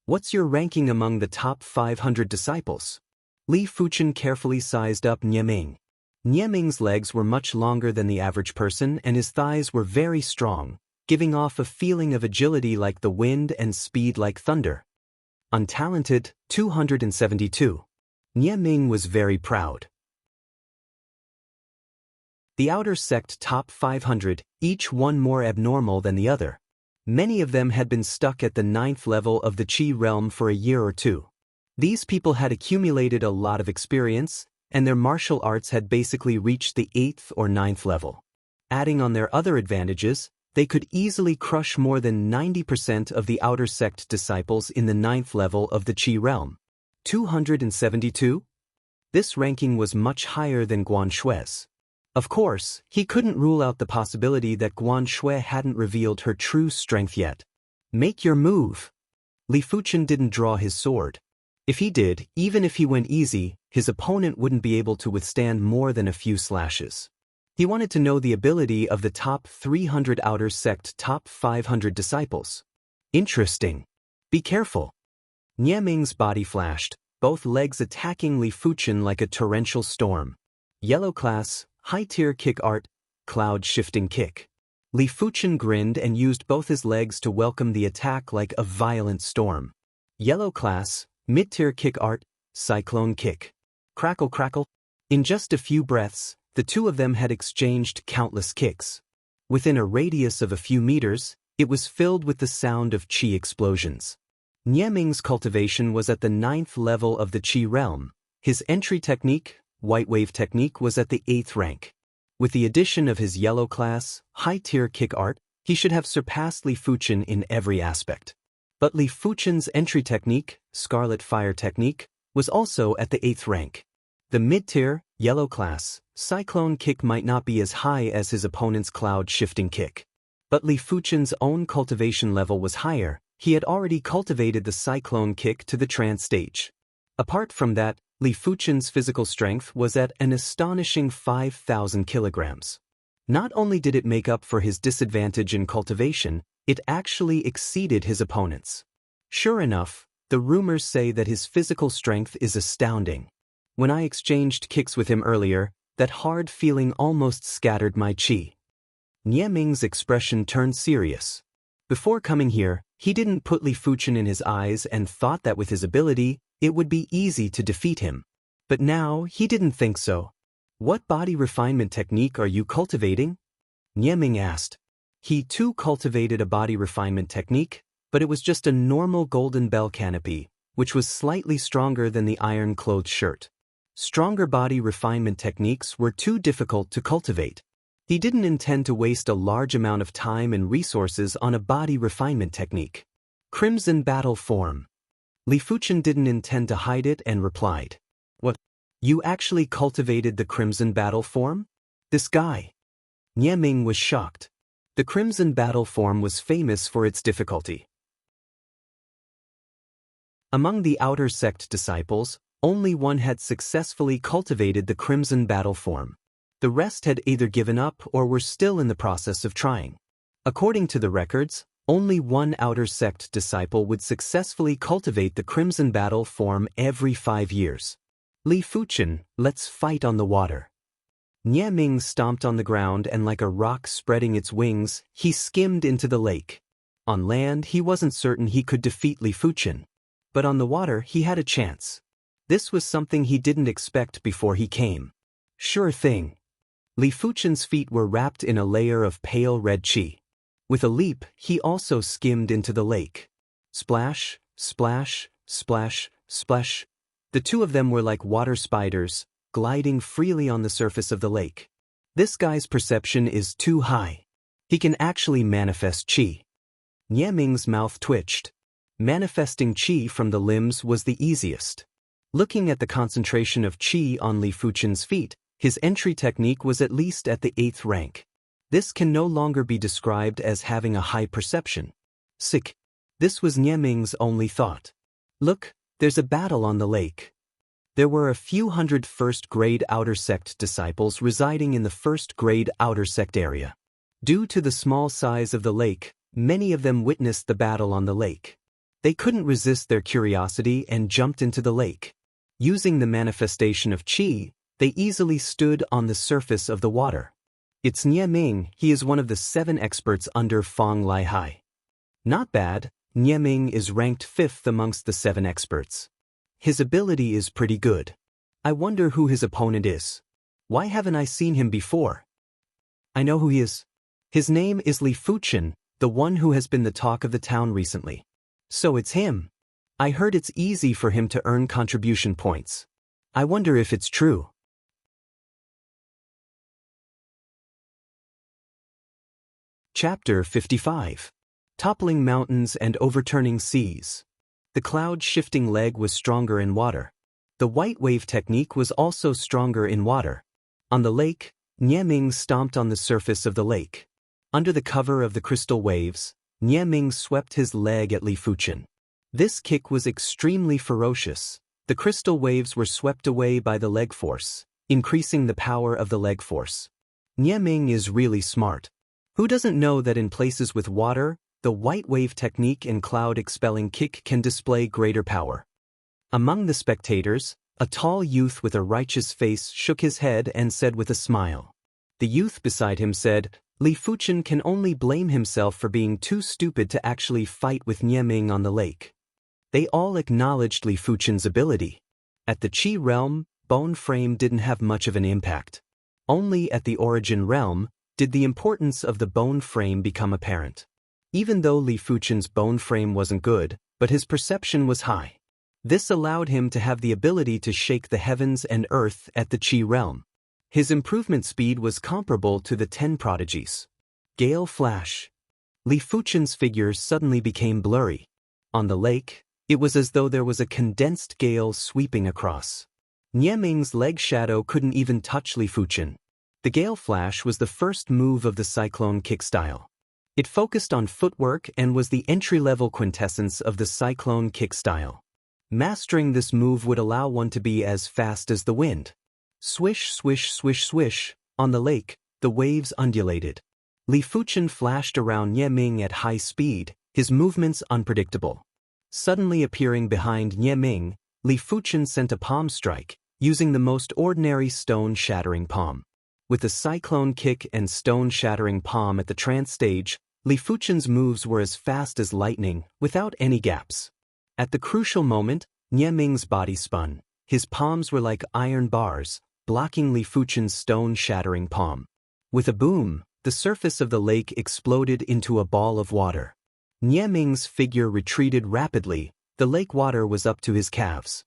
What's your ranking among the top 500 disciples? Li Fuchen carefully sized up Nye Ming. Nye Ming's legs were much longer than the average person and his thighs were very strong, giving off a feeling of agility like the wind and speed like thunder. Untalented, 272. Nye Ming was very proud. The outer sect top 500, each one more abnormal than the other. Many of them had been stuck at the 9th level of the Qi realm for a year or two. These people had accumulated a lot of experience, and their martial arts had basically reached the 8th or 9th level. Adding on their other advantages, they could easily crush more than 90% of the outer sect disciples in the 9th level of the Qi realm. 272? This ranking was much higher than Guan Shui's. Of course, he couldn't rule out the possibility that Guan Shui hadn't revealed her true strength yet. Make your move. Li Fuchen didn't draw his sword. If he did, even if he went easy, his opponent wouldn't be able to withstand more than a few slashes. He wanted to know the ability of the top 300 outer sect top 500 disciples. Interesting. Be careful. Nye Ming's body flashed, both legs attacking Li Fuchen like a torrential storm. Yellow class, high-tier kick art, cloud-shifting kick. Li Fuchen grinned and used both his legs to welcome the attack like a violent storm. Yellow class, mid-tier kick art, cyclone kick. Crackle crackle. In just a few breaths, the two of them had exchanged countless kicks. Within a radius of a few meters, it was filled with the sound of qi explosions. Nye Ming's cultivation was at the 9th level of the qi realm. His entry technique, White Wave technique, was at the 8th rank. With the addition of his yellow class, high-tier kick art, he should have surpassed Li Fuchen in every aspect. But Li Fuchen's entry technique, Scarlet Fire technique, was also at the 8th rank. The mid-tier, yellow class, cyclone kick might not be as high as his opponent's cloud-shifting kick. But Li Fuchen's own cultivation level was higher. He had already cultivated the cyclone kick to the trance stage. Apart from that, Li Fuchen's physical strength was at an astonishing 5,000 kilograms. Not only did it make up for his disadvantage in cultivation, it actually exceeded his opponent's. Sure enough, the rumors say that his physical strength is astounding. When I exchanged kicks with him earlier, that hard feeling almost scattered my chi. Nie Ming's expression turned serious. Before coming here, he didn't put Li Fuchen in his eyes and thought that with his ability, it would be easy to defeat him. But now, he didn't think so. What body refinement technique are you cultivating? Nie Ming asked. He too cultivated a body refinement technique, but it was just a normal golden bell canopy, which was slightly stronger than the iron-clothed shirt. Stronger body refinement techniques were too difficult to cultivate. He didn't intend to waste a large amount of time and resources on a body refinement technique. Crimson battle form. Li Fuchen didn't intend to hide it and replied. What? You actually cultivated the crimson battle form? This guy. Nie Ming was shocked. The crimson battle form was famous for its difficulty. Among the outer sect disciples, only one had successfully cultivated the crimson battle form. The rest had either given up or were still in the process of trying. According to the records, only one outer sect disciple would successfully cultivate the crimson battle form every 5 years. Li Fuchen, let's fight on the water. Nie Ming stomped on the ground and like a rock spreading its wings, he skimmed into the lake. On land, he wasn't certain he could defeat Li Fuchen. But on the water, he had a chance. This was something he didn't expect before he came. Sure thing. Li Fuchen's feet were wrapped in a layer of pale red qi. With a leap, he also skimmed into the lake. Splash, splash, splash, splash. The two of them were like water spiders, gliding freely on the surface of the lake. This guy's perception is too high. He can actually manifest qi. Nie Ming's mouth twitched. Manifesting qi from the limbs was the easiest. Looking at the concentration of qi on Li Fuchen's feet, his entry technique was at least at the 8th rank. This can no longer be described as having a high perception. Sick. This was Nie Ming's only thought. Look, there's a battle on the lake. There were a few hundred first-grade outer sect disciples residing in the first-grade outer sect area. Due to the small size of the lake, many of them witnessed the battle on the lake. They couldn't resist their curiosity and jumped into the lake. Using the manifestation of qi, they easily stood on the surface of the water. It's Nie Ming, he is one of the 7 experts under Fong Lai Hai. Not bad, Nie Ming is ranked 5th amongst the 7 experts. His ability is pretty good. I wonder who his opponent is. Why haven't I seen him before? I know who he is. His name is Li Fuchen, the one who has been the talk of the town recently. So it's him. I heard it's easy for him to earn contribution points. I wonder if it's true. Chapter 55. Toppling mountains and overturning seas. The cloud-shifting leg was stronger in water. The white wave technique was also stronger in water. On the lake, Nie Ming stomped on the surface of the lake. Under the cover of the crystal waves, Nie Ming swept his leg at Li Fuchen. This kick was extremely ferocious. The crystal waves were swept away by the leg force, increasing the power of the leg force. Nie Ming is really smart. Who doesn't know that in places with water, the white wave technique and cloud-expelling kick can display greater power? Among the spectators, a tall youth with a righteous face shook his head and said with a smile. The youth beside him said, Li Fuchen can only blame himself for being too stupid to actually fight with Nie Ming on the lake. They all acknowledged Li Fuchen's ability. At the Qi realm, bone frame didn't have much of an impact. Only at the origin realm did the importance of the bone frame become apparent. Even though Li Fuchen's bone frame wasn't good, but his perception was high. This allowed him to have the ability to shake the heavens and earth at the Qi realm. His improvement speed was comparable to the 10 prodigies. Gale flash. Li Fuchen's figure suddenly became blurry. On the lake, it was as though there was a condensed gale sweeping across. Nie Ming's leg shadow couldn't even touch Li Fuchen. The Gale Flash was the first move of the Cyclone Kick style. It focused on footwork and was the entry-level quintessence of the Cyclone Kick style. Mastering this move would allow one to be as fast as the wind. Swish, swish, swish, swish. On the lake, the waves undulated. Li Fuchen flashed around Nie Ming at high speed, his movements unpredictable. Suddenly appearing behind Nie Ming, Li Fuchen sent a palm strike, using the most ordinary stone-shattering palm. With the Cyclone Kick and stone-shattering palm at the trance stage, Li Fuchen's moves were as fast as lightning, without any gaps. At the crucial moment, Nie Ming's body spun. His palms were like iron bars, blocking Li Fuchen's stone-shattering palm. With a boom, the surface of the lake exploded into a ball of water. Nie Ming's figure retreated rapidly, the lake water was up to his calves.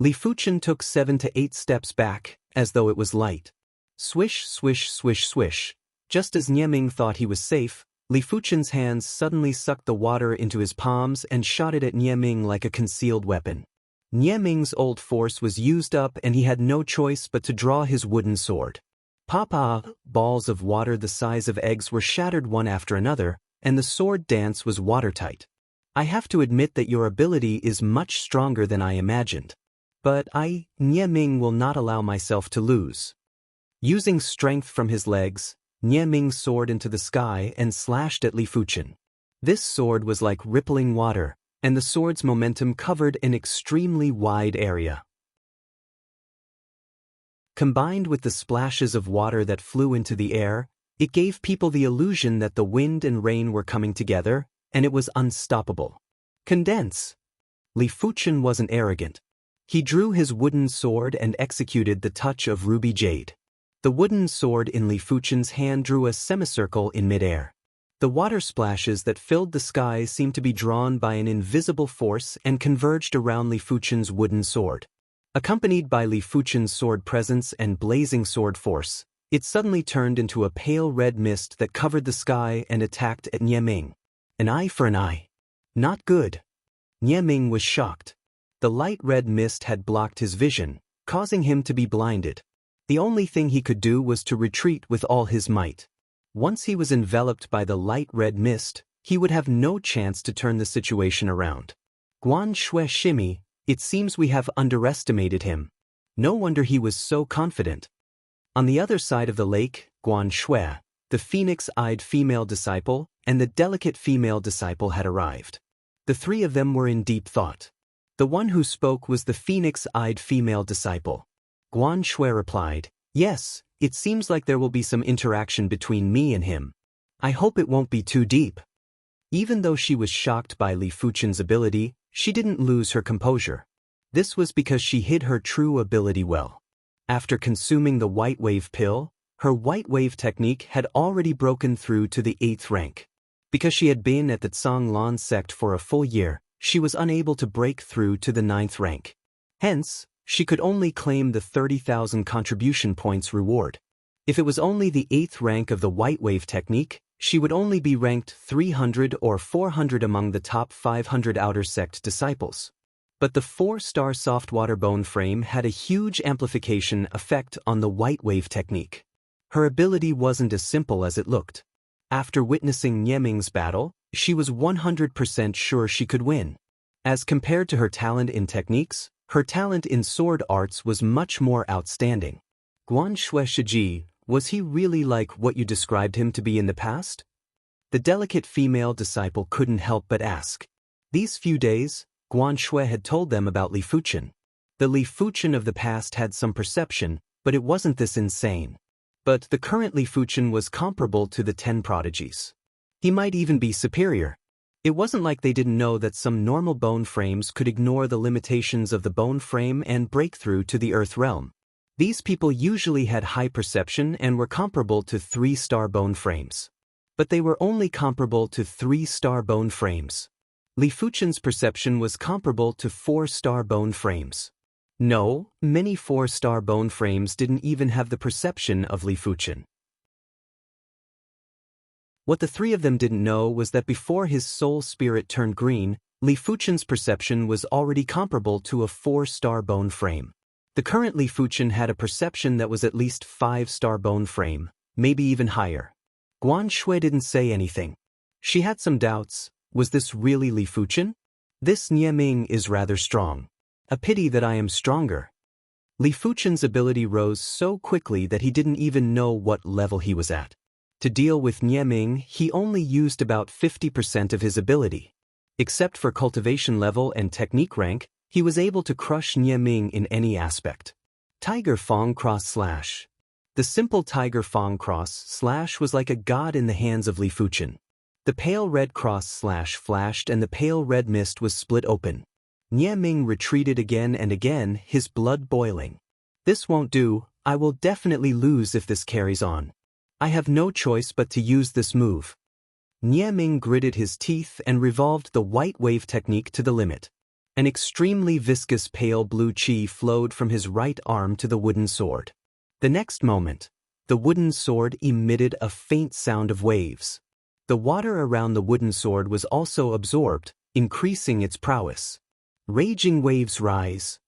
Li Fuchen took 7 to 8 steps back, as though it was light. Swish, swish, swish, swish. Just as Nie Ming thought he was safe, Li Fuchen's hands suddenly sucked the water into his palms and shot it at Nie Ming like a concealed weapon. Nie Ming's old force was used up and he had no choice but to draw his wooden sword. Papa, balls of water the size of eggs were shattered one after another, and the sword dance was watertight. I have to admit that your ability is much stronger than I imagined. But Nie Ming will not allow myself to lose. Using strength from his legs, Nie Ming soared into the sky and slashed at Li Fuchen. This sword was like rippling water, and the sword's momentum covered an extremely wide area. Combined with the splashes of water that flew into the air, it gave people the illusion that the wind and rain were coming together, and it was unstoppable. Condense! Li Fuchen wasn't arrogant. He drew his wooden sword and executed the touch of ruby jade. The wooden sword in Li Fuchen's hand drew a semicircle in midair. The water splashes that filled the sky seemed to be drawn by an invisible force and converged around Li Fuchen's wooden sword. Accompanied by Li Fuchen's sword presence and blazing sword force, it suddenly turned into a pale red mist that covered the sky and attacked at Nie Ming. An eye for an eye. Not good. Nie Ming was shocked. The light red mist had blocked his vision, causing him to be blinded. The only thing he could do was to retreat with all his might. Once he was enveloped by the light red mist, he would have no chance to turn the situation around. Guan Shui shimmy, it seems we have underestimated him. No wonder he was so confident. On the other side of the lake, Guan Shui, the phoenix-eyed female disciple, and the delicate female disciple had arrived. The three of them were in deep thought. The one who spoke was the phoenix-eyed female disciple. Guan Shui replied, "Yes, it seems like there will be some interaction between me and him. I hope it won't be too deep." Even though she was shocked by Li Fuchen's ability, she didn't lose her composure. This was because she hid her true ability well. After consuming the White Wave pill, her White Wave technique had already broken through to the 8th rank. Because she had been at the Zhanglan sect for a full year, she was unable to break through to the 9th rank. Hence, she could only claim the 30,000 contribution points reward. If it was only the 8th rank of the White Wave technique, she would only be ranked 300 or 400 among the top 500 outer sect disciples. But the 4-star softwater bone frame had a huge amplification effect on the White Wave technique. Her ability wasn't as simple as it looked. After witnessing Nie Ming's battle, she was 100% sure she could win. As compared to her talent in techniques, her talent in sword arts was much more outstanding. Guan Shui Shiji, was he really like what you described him to be in the past? The delicate female disciple couldn't help but ask. These few days, Guan Shui had told them about Li Fuchen. The Li Fuchen of the past had some perception, but it wasn't this insane. But the current Li Fuchen was comparable to the 10 prodigies. He might even be superior. It wasn't like they didn't know that some normal bone frames could ignore the limitations of the bone frame and break through to the Earth realm. These people usually had high perception and were comparable to 3-star bone frames. But they were only comparable to 3-star bone frames. Li Fuchen's perception was comparable to 4-star bone frames. No, many 4-star bone frames didn't even have the perception of Li Fuchen. What the three of them didn't know was that before his soul spirit turned green, Li Fuchen's perception was already comparable to a 4-star bone frame. The current Li Fuchen had a perception that was at least 5-star bone frame, maybe even higher. Guan Shui didn't say anything. She had some doubts. Was this really Li Fuchen? This Nie Ming is rather strong. A pity that I am stronger. Li Fuchen's ability rose so quickly that he didn't even know what level he was at. To deal with Nie Ming, he only used about 50% of his ability. Except for cultivation level and technique rank, he was able to crush Nie Ming in any aspect. Tiger Fang Cross Slash. The simple Tiger Fang Cross Slash was like a god in the hands of Li Fuchen. The pale red cross slash flashed and the pale red mist was split open. Nie Ming retreated again and again, his blood boiling. This won't do, I will definitely lose if this carries on. I have no choice but to use this move. Nie Ming gritted his teeth and revolved the white wave technique to the limit. An extremely viscous pale blue qi flowed from his right arm to the wooden sword. The next moment, the wooden sword emitted a faint sound of waves. The water around the wooden sword was also absorbed, increasing its prowess. Raging waves rise.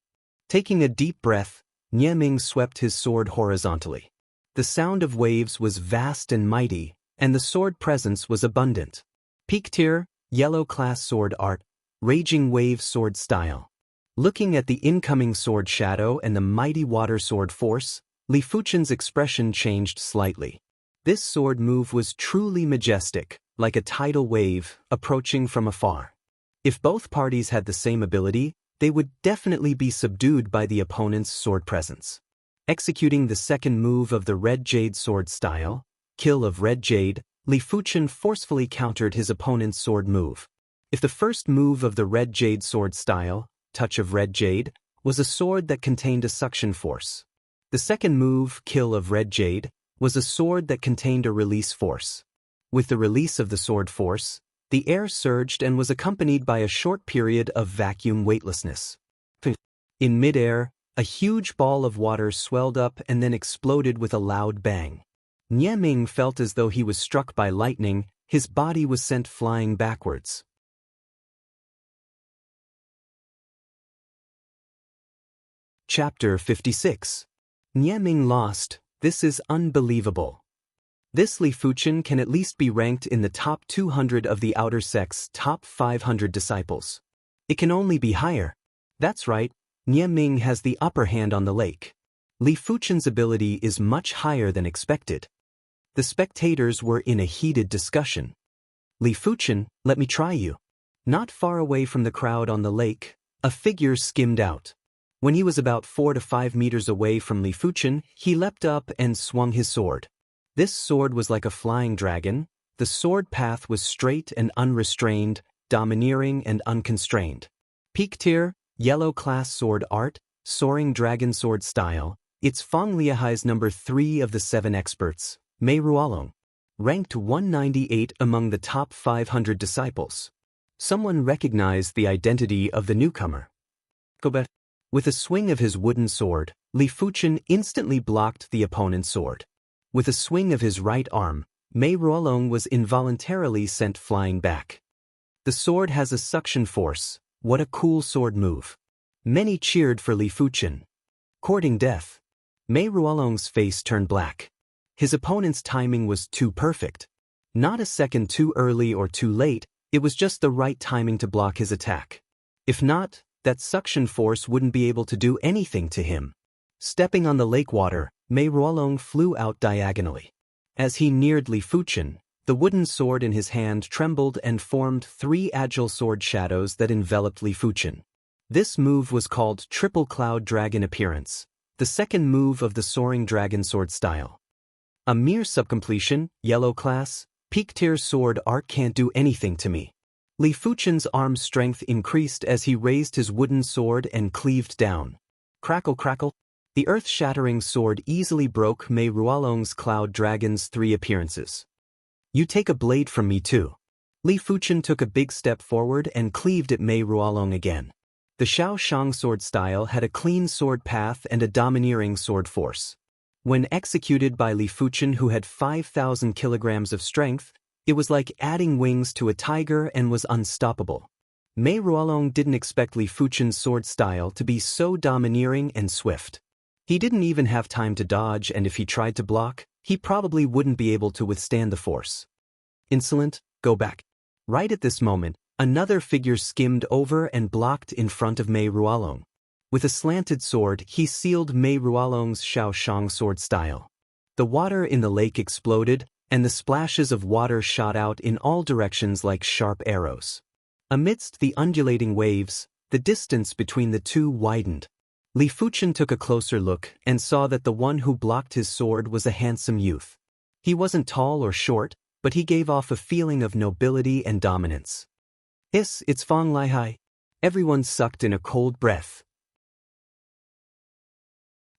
Taking a deep breath, Nie Ming swept his sword horizontally. The sound of waves was vast and mighty, and the sword presence was abundant. Peak tier, yellow class sword art, raging wave sword style. Looking at the incoming sword shadow and the mighty water sword force, Li Fuchen's expression changed slightly. This sword move was truly majestic, like a tidal wave, approaching from afar. If both parties had the same ability, they would definitely be subdued by the opponent's sword presence. Executing the second move of the Red Jade sword style, Kill of Red Jade, Li Fuchen forcefully countered his opponent's sword move. If the first move of the Red Jade sword style, Touch of Red Jade, was a sword that contained a suction force. The second move, Kill of Red Jade, was a sword that contained a release force. With the release of the sword force, the air surged and was accompanied by a short period of vacuum weightlessness. In midair, a huge ball of water swelled up and then exploded with a loud bang. Nie Ming felt as though he was struck by lightning, his body was sent flying backwards. Chapter 56. Nie Ming lost. This is unbelievable. This Li Fuchen can at least be ranked in the top 200 of the outer sect's top 500 disciples. It can only be higher. That's right, Nie Ming has the upper hand on the lake. Li Fuchen's ability is much higher than expected. The spectators were in a heated discussion. Li Fuchen, let me try you. Not far away from the crowd on the lake, a figure skimmed out. When he was about 4 to 5 meters away from Li Fuchen, he leapt up and swung his sword. This sword was like a flying dragon. The sword path was straight and unrestrained, domineering and unconstrained. Peak tier, yellow class sword art, soaring dragon sword style. It's Fang Liahai's number 3 of the 7 experts, Mei Ruolong. Ranked 198 among the top 500 disciples. Someone recognized the identity of the newcomer. With a swing of his wooden sword, Li Fuchen instantly blocked the opponent's sword. With a swing of his right arm, Mei Ruolong was involuntarily sent flying back. The sword has a suction force. What a cool sword move. Many cheered for Li Fuchen. Courting death. Mei Ruolong's face turned black. His opponent's timing was too perfect. Not a second too early or too late, it was just the right timing to block his attack. If not, that suction force wouldn't be able to do anything to him. Stepping on the lake water, Mei Ruolong flew out diagonally. As he neared Li Fuchen, the wooden sword in his hand trembled and formed 3 agile sword shadows that enveloped Li Fuchen. This move was called Triple Cloud Dragon Appearance, the second move of the soaring dragon sword style. A mere subcompletion, yellow class, peak tier sword art can't do anything to me. Li Fuchen's arm strength increased as he raised his wooden sword and cleaved down. Crackle crackle. The earth-shattering sword easily broke Mei Ruolong's Cloud Dragon's 3 appearances. You take a blade from me too. Li Fuchen took a big step forward and cleaved at Mei Ruolong again. The Xiao Shang sword style had a clean sword path and a domineering sword force. When executed by Li Fuchen, who had 5,000 kilograms of strength, it was like adding wings to a tiger and was unstoppable. Mei Ruolong didn't expect Li Fuchen's sword style to be so domineering and swift. He didn't even have time to dodge, and if he tried to block, he probably wouldn't be able to withstand the force. Insolent, go back. Right at this moment, another figure skimmed over and blocked in front of Mei Ruolong. With a slanted sword, he sealed Mei Ruolong's Xiaoshang sword style. The water in the lake exploded, and the splashes of water shot out in all directions like sharp arrows. Amidst the undulating waves, the distance between the two widened. Li Fuchen took a closer look and saw that the one who blocked his sword was a handsome youth. He wasn't tall or short, but he gave off a feeling of nobility and dominance. It's Fang Lihai. Everyone sucked in a cold breath.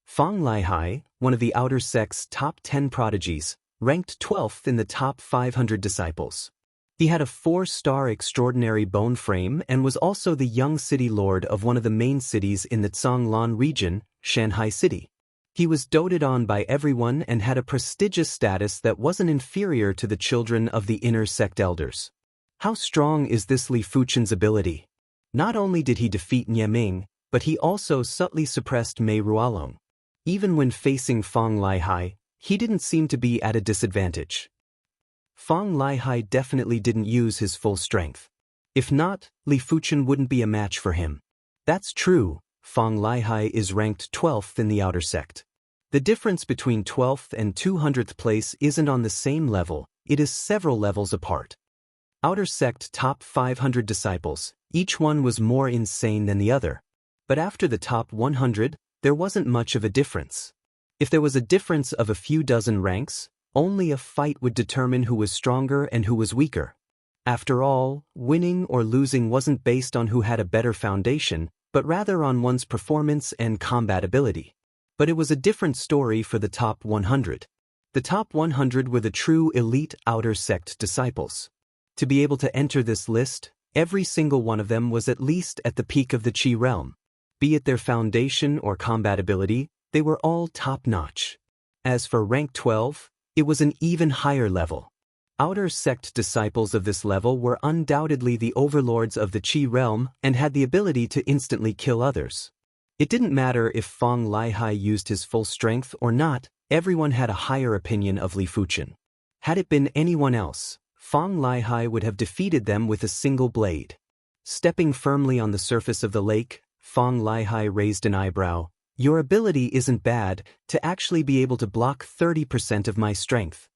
Fang Lihai, one of the outer sect's top 10 prodigies, ranked 12th in the top 500 disciples. He had a 4-star extraordinary bone frame and was also the young city lord of one of the main cities in the Zhanglan region, Shanghai City. He was doted on by everyone and had a prestigious status that wasn't inferior to the children of the inner sect elders. How strong is this Li Fuchen's ability? Not only did he defeat Nie Ming, but he also subtly suppressed Mei Ruolong. Even when facing Fang Lihai, he didn't seem to be at a disadvantage. Fang Lihai definitely didn't use his full strength. If not, Li Fuchen wouldn't be a match for him. That's true, Fang Lihai is ranked 12th in the outer sect. The difference between 12th and 200th place isn't on the same level, it is several levels apart. Outer sect top 500 disciples, each one was more insane than the other. But after the top 100, there wasn't much of a difference. If there was a difference of a few dozen ranks, only a fight would determine who was stronger and who was weaker. After all, winning or losing wasn't based on who had a better foundation, but rather on one's performance and combat ability. But it was a different story for the top 100. The top 100 were the true elite outer sect disciples. To be able to enter this list, every single one of them was at least at the peak of the Qi realm. Be it their foundation or combat ability, they were all top-notch. As for rank 12, it was an even higher level. Outer sect disciples of this level were undoubtedly the overlords of the Qi realm and had the ability to instantly kill others. It didn't matter if Fang Lihai used his full strength or not, everyone had a higher opinion of Li Fuchen. Had it been anyone else, Fang Lihai would have defeated them with a single blade. Stepping firmly on the surface of the lake, Fang Lihai raised an eyebrow. Your ability isn't bad, to actually be able to block 30% of my strength.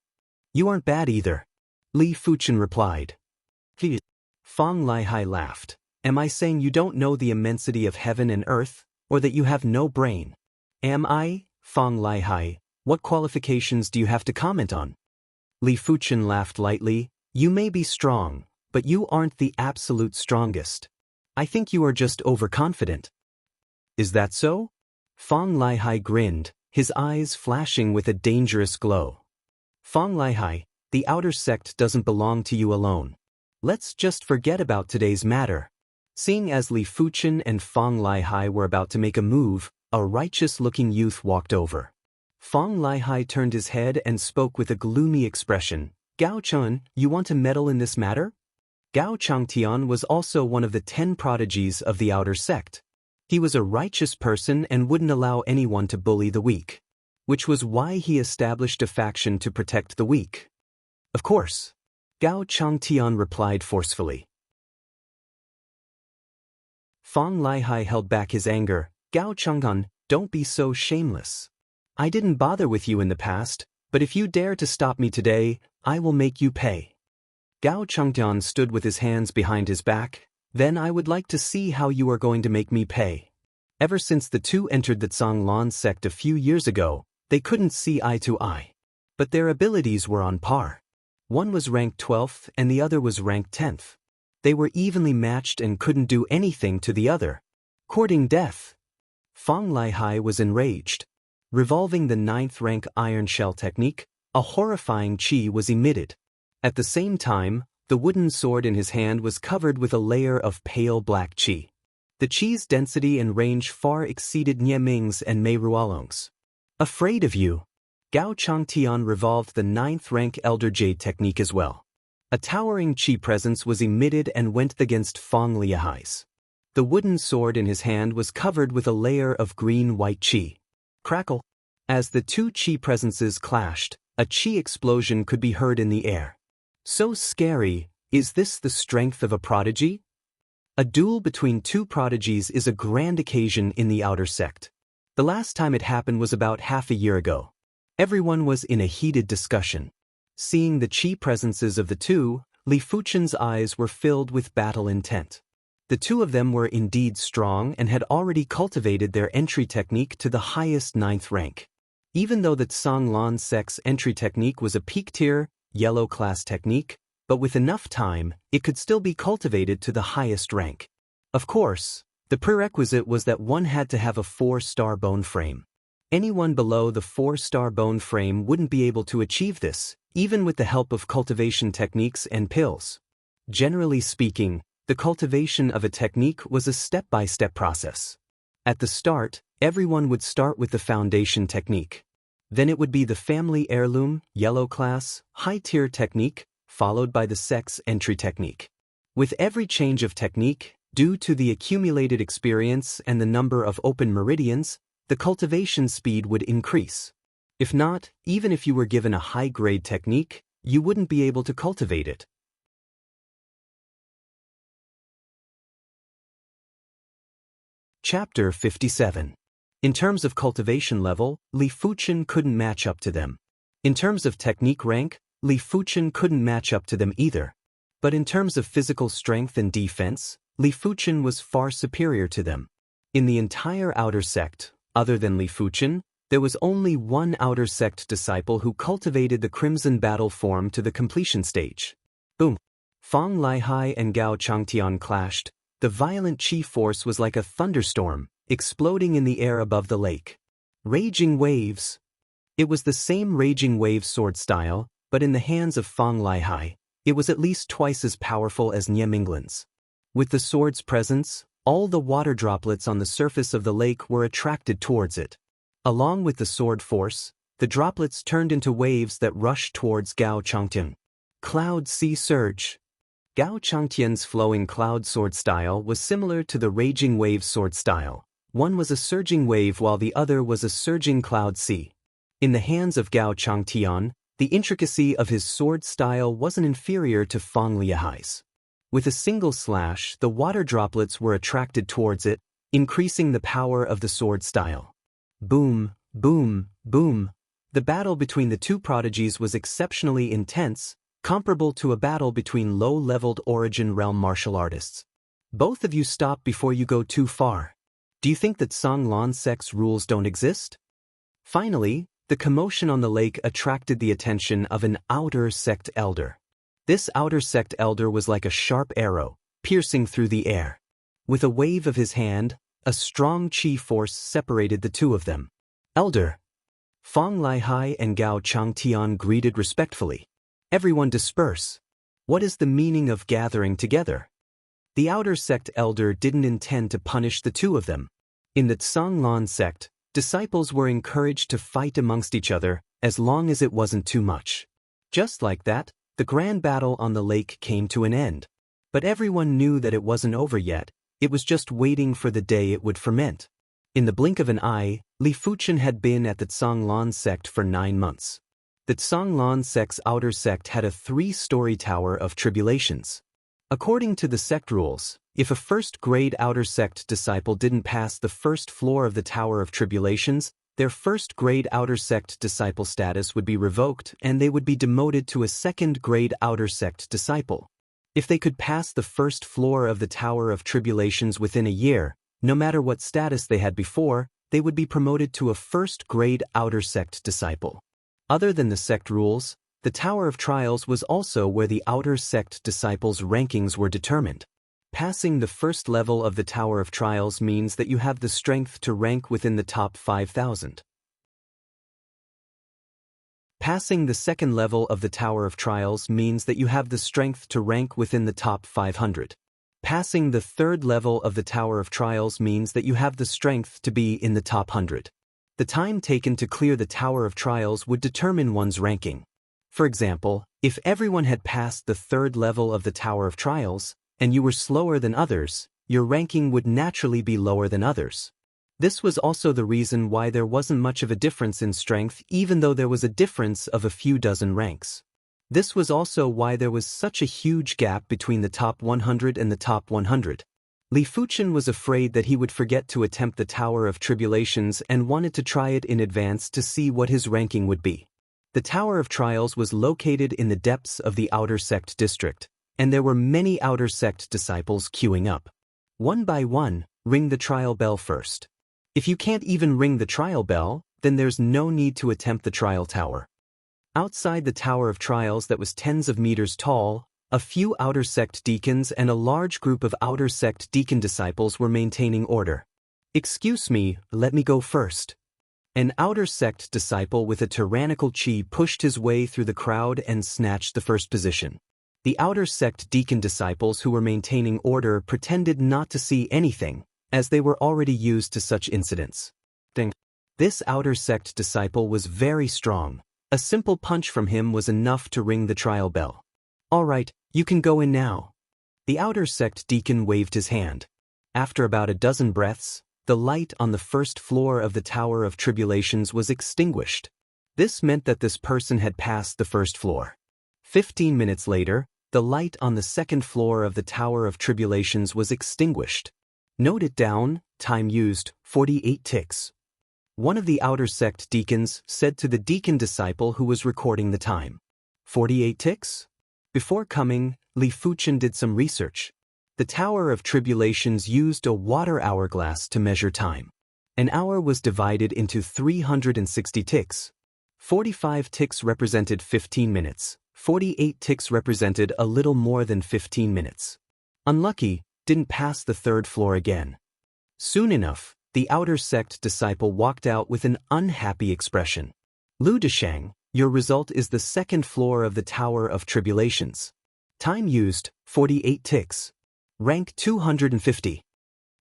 You aren't bad either. Li Fuchen replied. Fang Lihai laughed. Am I saying you don't know the immensity of heaven and earth, or that you have no brain? Am I, Fang Lihai? What qualifications do you have to comment on? Li Fuchen laughed lightly. You may be strong, but you aren't the absolute strongest. I think you are just overconfident. Is that so? Fang Lihai grinned, his eyes flashing with a dangerous glow. Fang Lihai, the outer sect doesn't belong to you alone. Let's just forget about today's matter. Seeing as Li Fuchen and Fang Lihai were about to make a move, a righteous-looking youth walked over. Fang Lihai turned his head and spoke with a gloomy expression. Gao Chun, you want to meddle in this matter? Gao Changtian was also one of the 10 prodigies of the outer sect. He was a righteous person and wouldn't allow anyone to bully the weak. Which was why he established a faction to protect the weak. Of course. Gao Changtian replied forcefully. Fang Lihai held back his anger. Gao Changtian, don't be so shameless. I didn't bother with you in the past, but if you dare to stop me today, I will make you pay. Gao Changtian stood with his hands behind his back. Then I would like to see how you are going to make me pay. Ever since the two entered the Zhanglan sect a few years ago, they couldn't see eye to eye. But their abilities were on par. One was ranked 12th and the other was ranked 10th. They were evenly matched and couldn't do anything to the other. Courting death. Fang Lihai was enraged. Revolving the 9th rank iron shell technique, a horrifying qi was emitted. At the same time, the wooden sword in his hand was covered with a layer of pale black qi. The qi's density and range far exceeded Nie Ming's and Mei Ruolong's. Afraid of you? Gao Changtian revolved the 9th rank Elder Jade technique as well. A towering qi presence was emitted and went against Feng Liahai's. The wooden sword in his hand was covered with a layer of green-white qi. Crackle. As the two qi presences clashed, a qi explosion could be heard in the air. So scary, is this the strength of a prodigy? A duel between two prodigies is a grand occasion in the outer sect. The last time it happened was about half a year ago. Everyone was in a heated discussion. Seeing the qi presences of the two, Li Fuchen's eyes were filled with battle intent. The two of them were indeed strong and had already cultivated their entry technique to the highest 9th rank. Even though the Tsanglan sect's entry technique was a peak tier, yellow class technique, but with enough time, it could still be cultivated to the highest rank. Of course, the prerequisite was that one had to have a 4-star bone frame. Anyone below the 4-star bone frame wouldn't be able to achieve this, even with the help of cultivation techniques and pills. Generally speaking, the cultivation of a technique was a step-by-step process. At the start, everyone would start with the foundation technique. Then it would be the family heirloom, yellow class, high-tier technique, followed by the sect's entry technique. With every change of technique, due to the accumulated experience and the number of open meridians, the cultivation speed would increase. If not, even if you were given a high-grade technique, you wouldn't be able to cultivate it. Chapter 57. In terms of cultivation level, Li Fuchen couldn't match up to them. In terms of technique rank, Li Fuchen couldn't match up to them either. But in terms of physical strength and defense, Li Fuchen was far superior to them. In the entire outer sect, other than Li Fuchen, there was only one outer sect disciple who cultivated the Crimson Battle form to the completion stage. Boom! Feng Lihai and Gao Changtian clashed. The violent qi force was like a thunderstorm, exploding in the air above the lake. Raging waves. It was the same raging wave sword style, but in the hands of Feng Lihai, it was at least twice as powerful as Nie Minglan's. With the sword's presence, all the water droplets on the surface of the lake were attracted towards it. Along with the sword force, the droplets turned into waves that rushed towards Gao Changtian. Cloud Sea Surge. Gao Changtian's flowing cloud sword style was similar to the raging wave sword style. One was a surging wave while the other was a surging cloud sea. In the hands of Gao Changtian, the intricacy of his sword style wasn't inferior to Feng Liahai's. With a single slash, the water droplets were attracted towards it, increasing the power of the sword style. Boom, boom, boom. The battle between the two prodigies was exceptionally intense, comparable to a battle between low-leveled Origin Realm martial artists. Both of you stop before you go too far. Do you think that Tsanglan sect's rules don't exist? Finally, the commotion on the lake attracted the attention of an outer sect elder. This outer sect elder was like a sharp arrow, piercing through the air. With a wave of his hand, a strong qi force separated the two of them. Elder. Feng Lihai and Gao Changtian greeted respectfully. Everyone disperse. What is the meaning of gathering together? The outer sect elder didn't intend to punish the two of them. In the Tsanglan sect, disciples were encouraged to fight amongst each other as long as it wasn't too much. Just like that, the grand battle on the lake came to an end. But everyone knew that it wasn't over yet, it was just waiting for the day it would ferment. In the blink of an eye, Li Fuchen had been at the Tsanglan sect for 9 months. The Tsanglan sect's outer sect had a 3-story tower of tribulations. According to the sect rules, if a first-grade outer sect disciple didn't pass the first floor of the Tower of Tribulations, their first-grade outer sect disciple status would be revoked and they would be demoted to a second-grade outer sect disciple. If they could pass the first floor of the Tower of Tribulations within a year, no matter what status they had before, they would be promoted to a first-grade outer sect disciple. Other than the sect rules, the Tower of Trials was also where the outer sect disciples' rankings were determined. Passing the first level of the Tower of Trials means that you have the strength to rank within the top 5,000. Passing the second level of the Tower of Trials means that you have the strength to rank within the top 500. Passing the third level of the Tower of Trials means that you have the strength to be in the top 100. The time taken to clear the Tower of Trials would determine one's ranking. For example, if everyone had passed the third level of the Tower of Trials, and you were slower than others, your ranking would naturally be lower than others. This was also the reason why there wasn't much of a difference in strength even though there was a difference of a few dozen ranks. This was also why there was such a huge gap between the top 100 and the top 100. Li Fuchen was afraid that he would forget to attempt the Tower of Tribulations and wanted to try it in advance to see what his ranking would be. The Tower of Trials was located in the depths of the Outer Sect district, and there were many Outer Sect disciples queuing up. One by one, ring the trial bell first. If you can't even ring the trial bell, then there's no need to attempt the trial tower. Outside the Tower of Trials that was tens of meters tall, a few Outer Sect deacons and a large group of Outer Sect deacon disciples were maintaining order. "Excuse me, let me go first." An Outer Sect disciple with a tyrannical chi pushed his way through the crowd and snatched the first position. The Outer Sect deacon disciples who were maintaining order pretended not to see anything, as they were already used to such incidents. This Outer Sect disciple was very strong. A simple punch from him was enough to ring the trial bell. "All right, you can go in now." The Outer Sect deacon waved his hand. After about a dozen breaths, the light on the first floor of the Tower of Tribulations was extinguished. This meant that this person had passed the first floor. 15 minutes later, the light on the second floor of the Tower of Tribulations was extinguished. "Note it down, time used, 48 ticks." One of the Outer Sect deacons said to the deacon disciple who was recording the time. 48 ticks? Before coming, Li Fuchen did some research. The Tower of Tribulations used a water hourglass to measure time. An hour was divided into 360 ticks. 45 ticks represented 15 minutes. 48 ticks represented a little more than 15 minutes. Unlucky, didn't pass the third floor again. Soon enough, the Outer Sect disciple walked out with an unhappy expression. "Lu Deshang, your result is the second floor of the Tower of Tribulations. Time used, 48 ticks. Rank 250.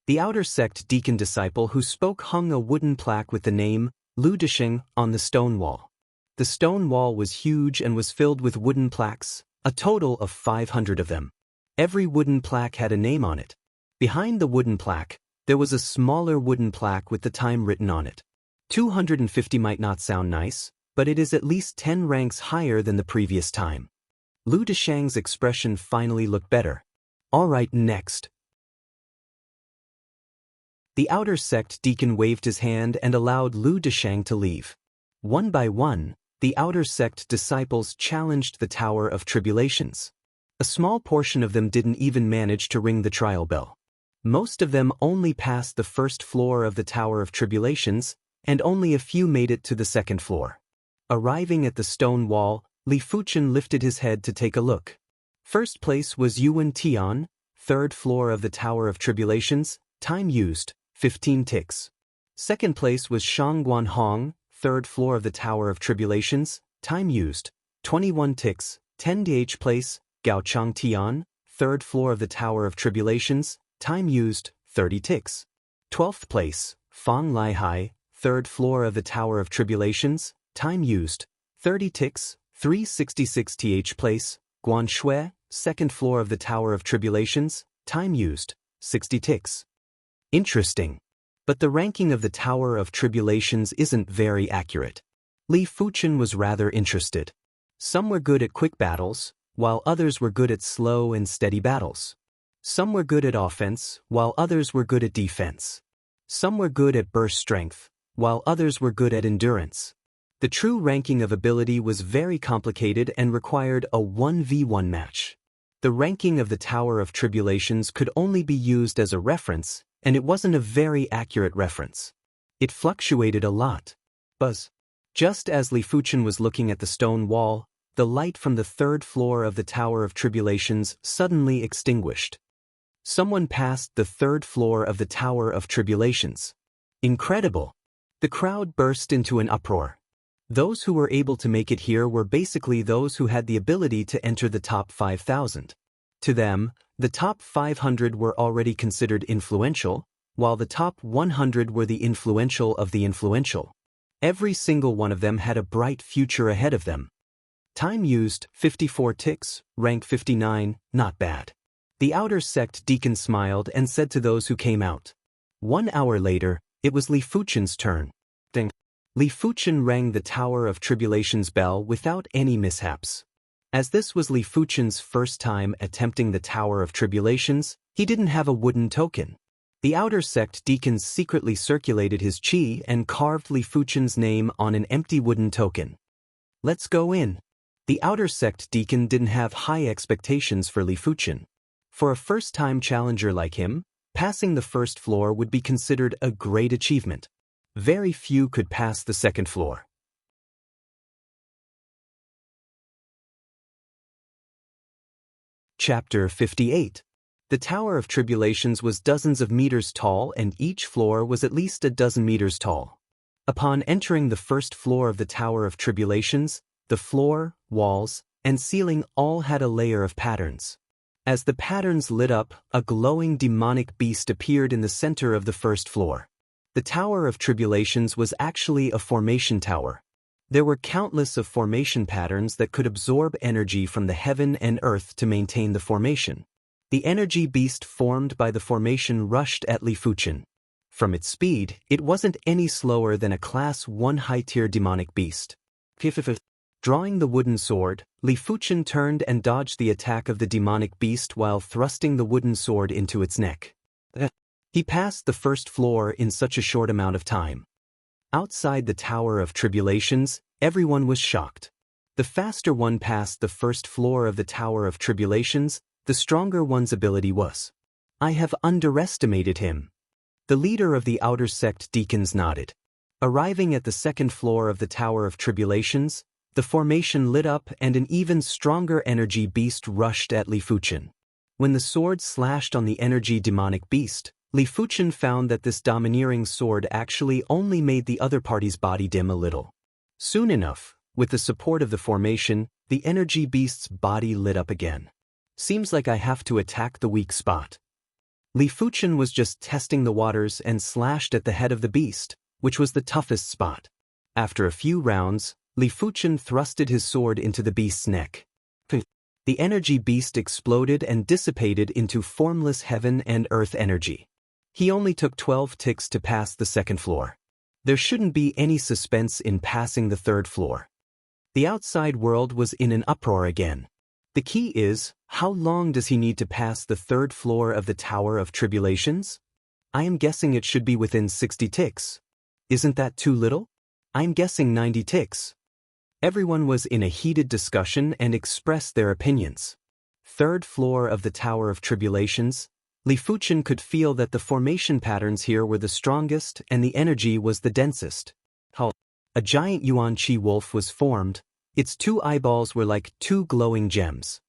The Outer Sect deacon disciple who spoke hung a wooden plaque with the name, Lu Deshang, on the stone wall. The stone wall was huge and was filled with wooden plaques, a total of 500 of them. Every wooden plaque had a name on it. Behind the wooden plaque, there was a smaller wooden plaque with the time written on it. 250 might not sound nice, but it is at least 10 ranks higher than the previous time. Lu Deshang's expression finally looked better. "All right, next." The Outer Sect deacon waved his hand and allowed Lu Deshang to leave. One by one, the Outer Sect disciples challenged the Tower of Tribulations. A small portion of them didn't even manage to ring the trial bell. Most of them only passed the first floor of the Tower of Tribulations, and only a few made it to the second floor. Arriving at the stone wall, Li Fuchen lifted his head to take a look. First place was Yuan Tian, third floor of the Tower of Tribulations, time used, 15 ticks. Second place was Shangguan Hong, third floor of the Tower of Tribulations, time used, 21 ticks. 10th place, Gaochang Tian, third floor of the Tower of Tribulations, time used, 30 ticks. 12th place, Fang Laihai, third floor of the Tower of Tribulations, time used, 30 ticks. 366th place, Guan Shui, second floor of the Tower of Tribulations, time used, 60 ticks. Interesting. But the ranking of the Tower of Tribulations isn't very accurate. Li Fuchen was rather interested. Some were good at quick battles, while others were good at slow and steady battles. Some were good at offense, while others were good at defense. Some were good at burst strength, while others were good at endurance. The true ranking of ability was very complicated and required a 1v1 match. The ranking of the Tower of Tribulations could only be used as a reference, and it wasn't a very accurate reference. It fluctuated a lot. Buzz. Just as Li Fuchen was looking at the stone wall, the light from the third floor of the Tower of Tribulations suddenly extinguished. Someone passed the third floor of the Tower of Tribulations. Incredible! The crowd burst into an uproar. Those who were able to make it here were basically those who had the ability to enter the top 5,000. To them, the top 500 were already considered influential, while the top 100 were the influential of the influential. Every single one of them had a bright future ahead of them. Time used, 54 ticks, rank 59, not bad. The outer sect deacon smiled and said to those who came out. 1 hour later, it was Li Fuchen's turn. Ding. Li Fuchen rang the Tower of Tribulation's bell without any mishaps. As this was Li Fuchen's first time attempting the Tower of Tribulations, he didn't have a wooden token. The outer sect deacons secretly circulated his qi and carved Li Fuchen's name on an empty wooden token. Let's go in. The outer sect deacon didn't have high expectations for Li Fuchen. For a first-time challenger like him, passing the first floor would be considered a great achievement. Very few could pass the second floor. Chapter 58. The Tower of Tribulations was dozens of meters tall and each floor was at least a dozen meters tall. Upon entering the first floor of the Tower of Tribulations, the floor, walls, and ceiling all had a layer of patterns. As the patterns lit up, a glowing demonic beast appeared in the center of the first floor. The Tower of Tribulations was actually a formation tower. There were countless of formation patterns that could absorb energy from the heaven and earth to maintain the formation. The energy beast formed by the formation rushed at Li Fuchen. From its speed, it wasn't any slower than a Class 1 high-tier demonic beast. Drawing the wooden sword, Li Fuchen turned and dodged the attack of the demonic beast while thrusting the wooden sword into its neck. He passed the first floor in such a short amount of time. Outside the Tower of Tribulations, everyone was shocked. The faster one passed the first floor of the Tower of Tribulations, the stronger one's ability was. I have underestimated him. The leader of the outer sect deacons nodded. Arriving at the second floor of the Tower of Tribulations, the formation lit up and an even stronger energy beast rushed at Li Fuchen. When the sword slashed on the energy demonic beast, Li Fuchen found that this domineering sword actually only made the other party's body dim a little. Soon enough, with the support of the formation, the energy beast's body lit up again. Seems like I have to attack the weak spot. Li Fuchen was just testing the waters and slashed at the head of the beast, which was the toughest spot. After a few rounds, Li Fuchen thrusted his sword into the beast's neck. The energy beast exploded and dissipated into formless heaven and earth energy. He only took 12 ticks to pass the second floor. There shouldn't be any suspense in passing the third floor. The outside world was in an uproar again. The key is, how long does he need to pass the third floor of the Tower of Tribulations? I am guessing it should be within 60 ticks. Isn't that too little? I'm guessing 90 ticks. Everyone was in a heated discussion and expressed their opinions. Third floor of the Tower of Tribulations, Li Fuchen could feel that the formation patterns here were the strongest and the energy was the densest. A giant Yuan Qi wolf was formed. Its 2 eyeballs were like 2 glowing gems.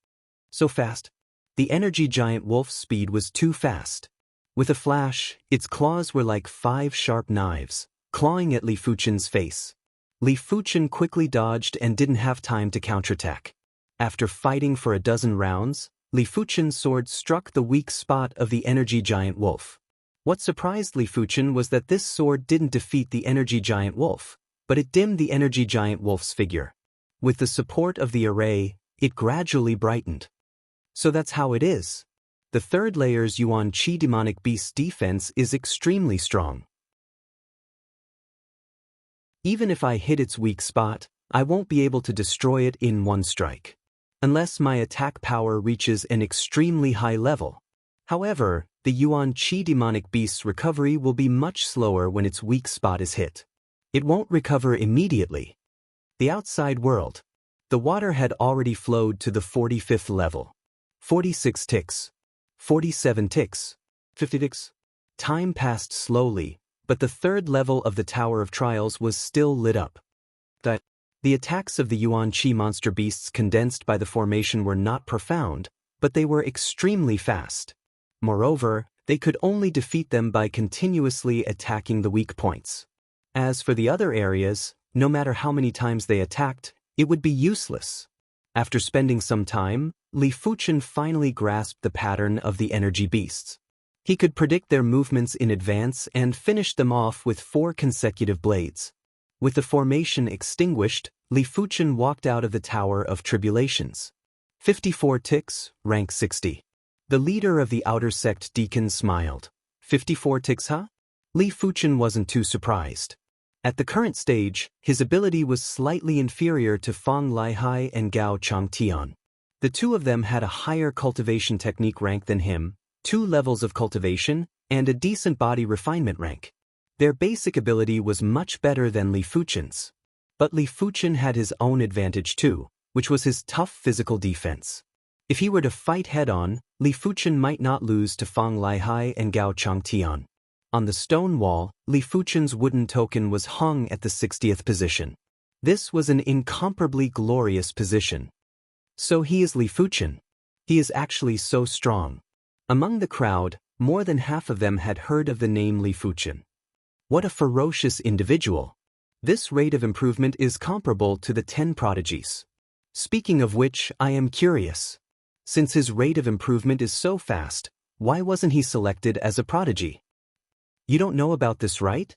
So fast. The energy giant wolf's speed was too fast. With a flash, its claws were like 5 sharp knives, clawing at Li Fuchen's face. Li Fuchen quickly dodged and didn't have time to counterattack. After fighting for a dozen rounds, Li Fuchen's sword struck the weak spot of the energy giant wolf. What surprised Li Fuchen was that this sword didn't defeat the energy giant wolf, but it dimmed the energy giant wolf's figure. With the support of the array, it gradually brightened. So that's how it is. The third layer's Yuan Qi demonic beast's defense is extremely strong. Even if I hit its weak spot, I won't be able to destroy it in one strike. Unless my attack power reaches an extremely high level. However, the Yuan Qi demonic beast's recovery will be much slower when its weak spot is hit. It won't recover immediately. The outside world. The water had already flowed to the 45th level. 46 ticks. 47 ticks. 50 ticks. Time passed slowly, but the third level of the Tower of Trials was still lit up. The attacks of the Yuan Qi monster beasts condensed by the formation were not profound, but they were extremely fast. Moreover, they could only defeat them by continuously attacking the weak points. As for the other areas, no matter how many times they attacked, it would be useless. After spending some time, Li Fuchen finally grasped the pattern of the energy beasts. He could predict their movements in advance and finished them off with 4 consecutive blades. With the formation extinguished, Li Fuchen walked out of the Tower of Tribulations. 54 ticks, rank 60. The leader of the outer sect deacon smiled. 54 ticks, huh? Li Fuchen wasn't too surprised. At the current stage, his ability was slightly inferior to Fang Laihai and Gao Changtian. The two of them had a higher cultivation technique rank than him, 2 levels of cultivation, and a decent body refinement rank. Their basic ability was much better than Li Fuchen's. But Li Fuchen had his own advantage too, which was his tough physical defense. If he were to fight head-on, Li Fuchen might not lose to Fang Laihai and Gao Changtian. On the stone wall, Li Fuchen's wooden token was hung at the 60th position. This was an incomparably glorious position. So he is Li Fuchen. He is actually so strong. Among the crowd, more than half of them had heard of the name Li Fuchen. What a ferocious individual. This rate of improvement is comparable to the 10 prodigies. Speaking of which, I am curious. Since his rate of improvement is so fast, why wasn't he selected as a prodigy? You don't know about this, right?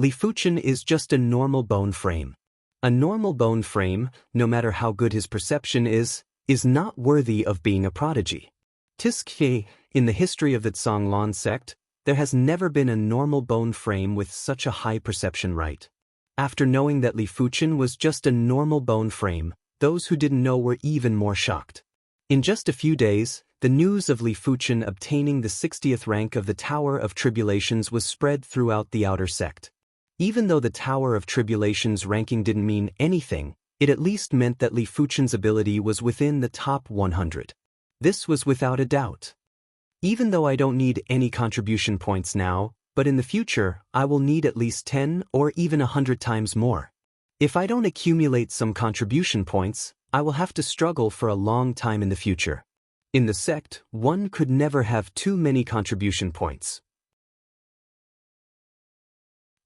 Li Fuchen is just a normal bone frame. A normal bone frame, no matter how good his perception is not worthy of being a prodigy. Tiskye, in the history of the Zhanglan sect, there has never been a normal bone frame with such a high perception right. After knowing that Li Fuchen was just a normal bone frame, those who didn't know were even more shocked. In just a few days, the news of Li Fuchen obtaining the 60th rank of the Tower of Tribulations was spread throughout the outer sect. Even though the Tower of Tribulations ranking didn't mean anything, it at least meant that Li Fuchen's ability was within the top 100. This was without a doubt. Even though I don't need any contribution points now, but in the future, I will need at least 10 or even 100 times more. If I don't accumulate some contribution points, I will have to struggle for a long time in the future. In the sect, one could never have too many contribution points.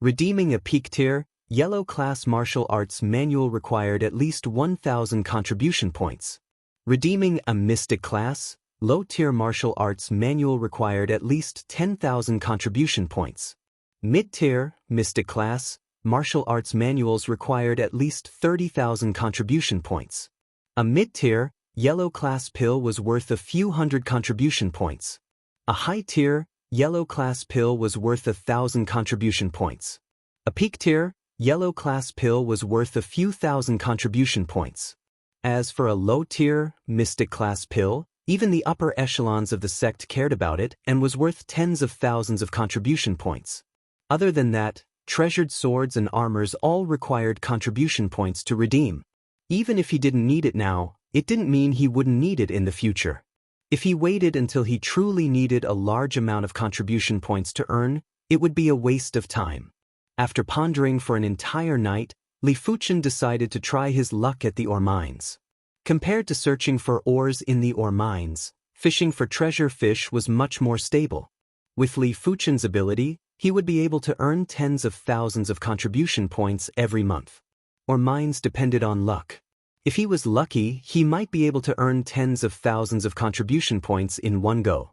Redeeming a peak tier, yellow class martial arts manual required at least 1,000 contribution points. Redeeming a mystic class, low tier martial arts manual required at least 10,000 contribution points. Mid tier, mystic class, martial arts manuals required at least 30,000 contribution points. A mid tier, yellow class pill was worth a few hundred contribution points. A high tier, yellow class pill was worth 1,000 contribution points. A peak tier, yellow class pill was worth a few thousand contribution points. As for a low tier, mystic class pill, even the upper echelons of the sect cared about it and was worth tens of thousands of contribution points. Other than that, treasured swords and armors all required contribution points to redeem. Even if he didn't need it now, it didn't mean he wouldn't need it in the future. If he waited until he truly needed a large amount of contribution points to earn, it would be a waste of time. After pondering for an entire night, Li Fuchen decided to try his luck at the ore mines. Compared to searching for ores in the ore mines, fishing for treasure fish was much more stable. With Li Fuchen's ability, he would be able to earn tens of thousands of contribution points every month. Ore mines depended on luck. If he was lucky, he might be able to earn tens of thousands of contribution points in one go.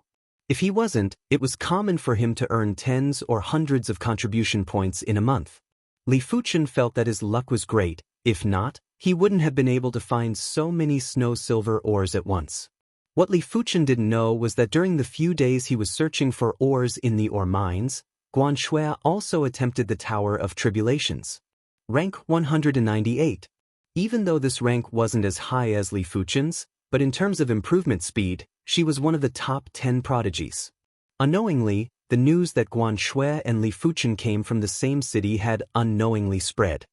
If he wasn't, it was common for him to earn tens or hundreds of contribution points in a month. Li Fuchen felt that his luck was great. If not, he wouldn't have been able to find so many snow-silver ores at once. What Li Fuchen didn't know was that during the few days he was searching for ores in the ore mines, Guanshui also attempted the Tower of Tribulations. Rank 198. Even though this rank wasn't as high as Li Fuchen's, but in terms of improvement speed, she was one of the top 10 prodigies. Unknowingly, the news that Guanshui and Li Fuchen came from the same city had unknowingly spread.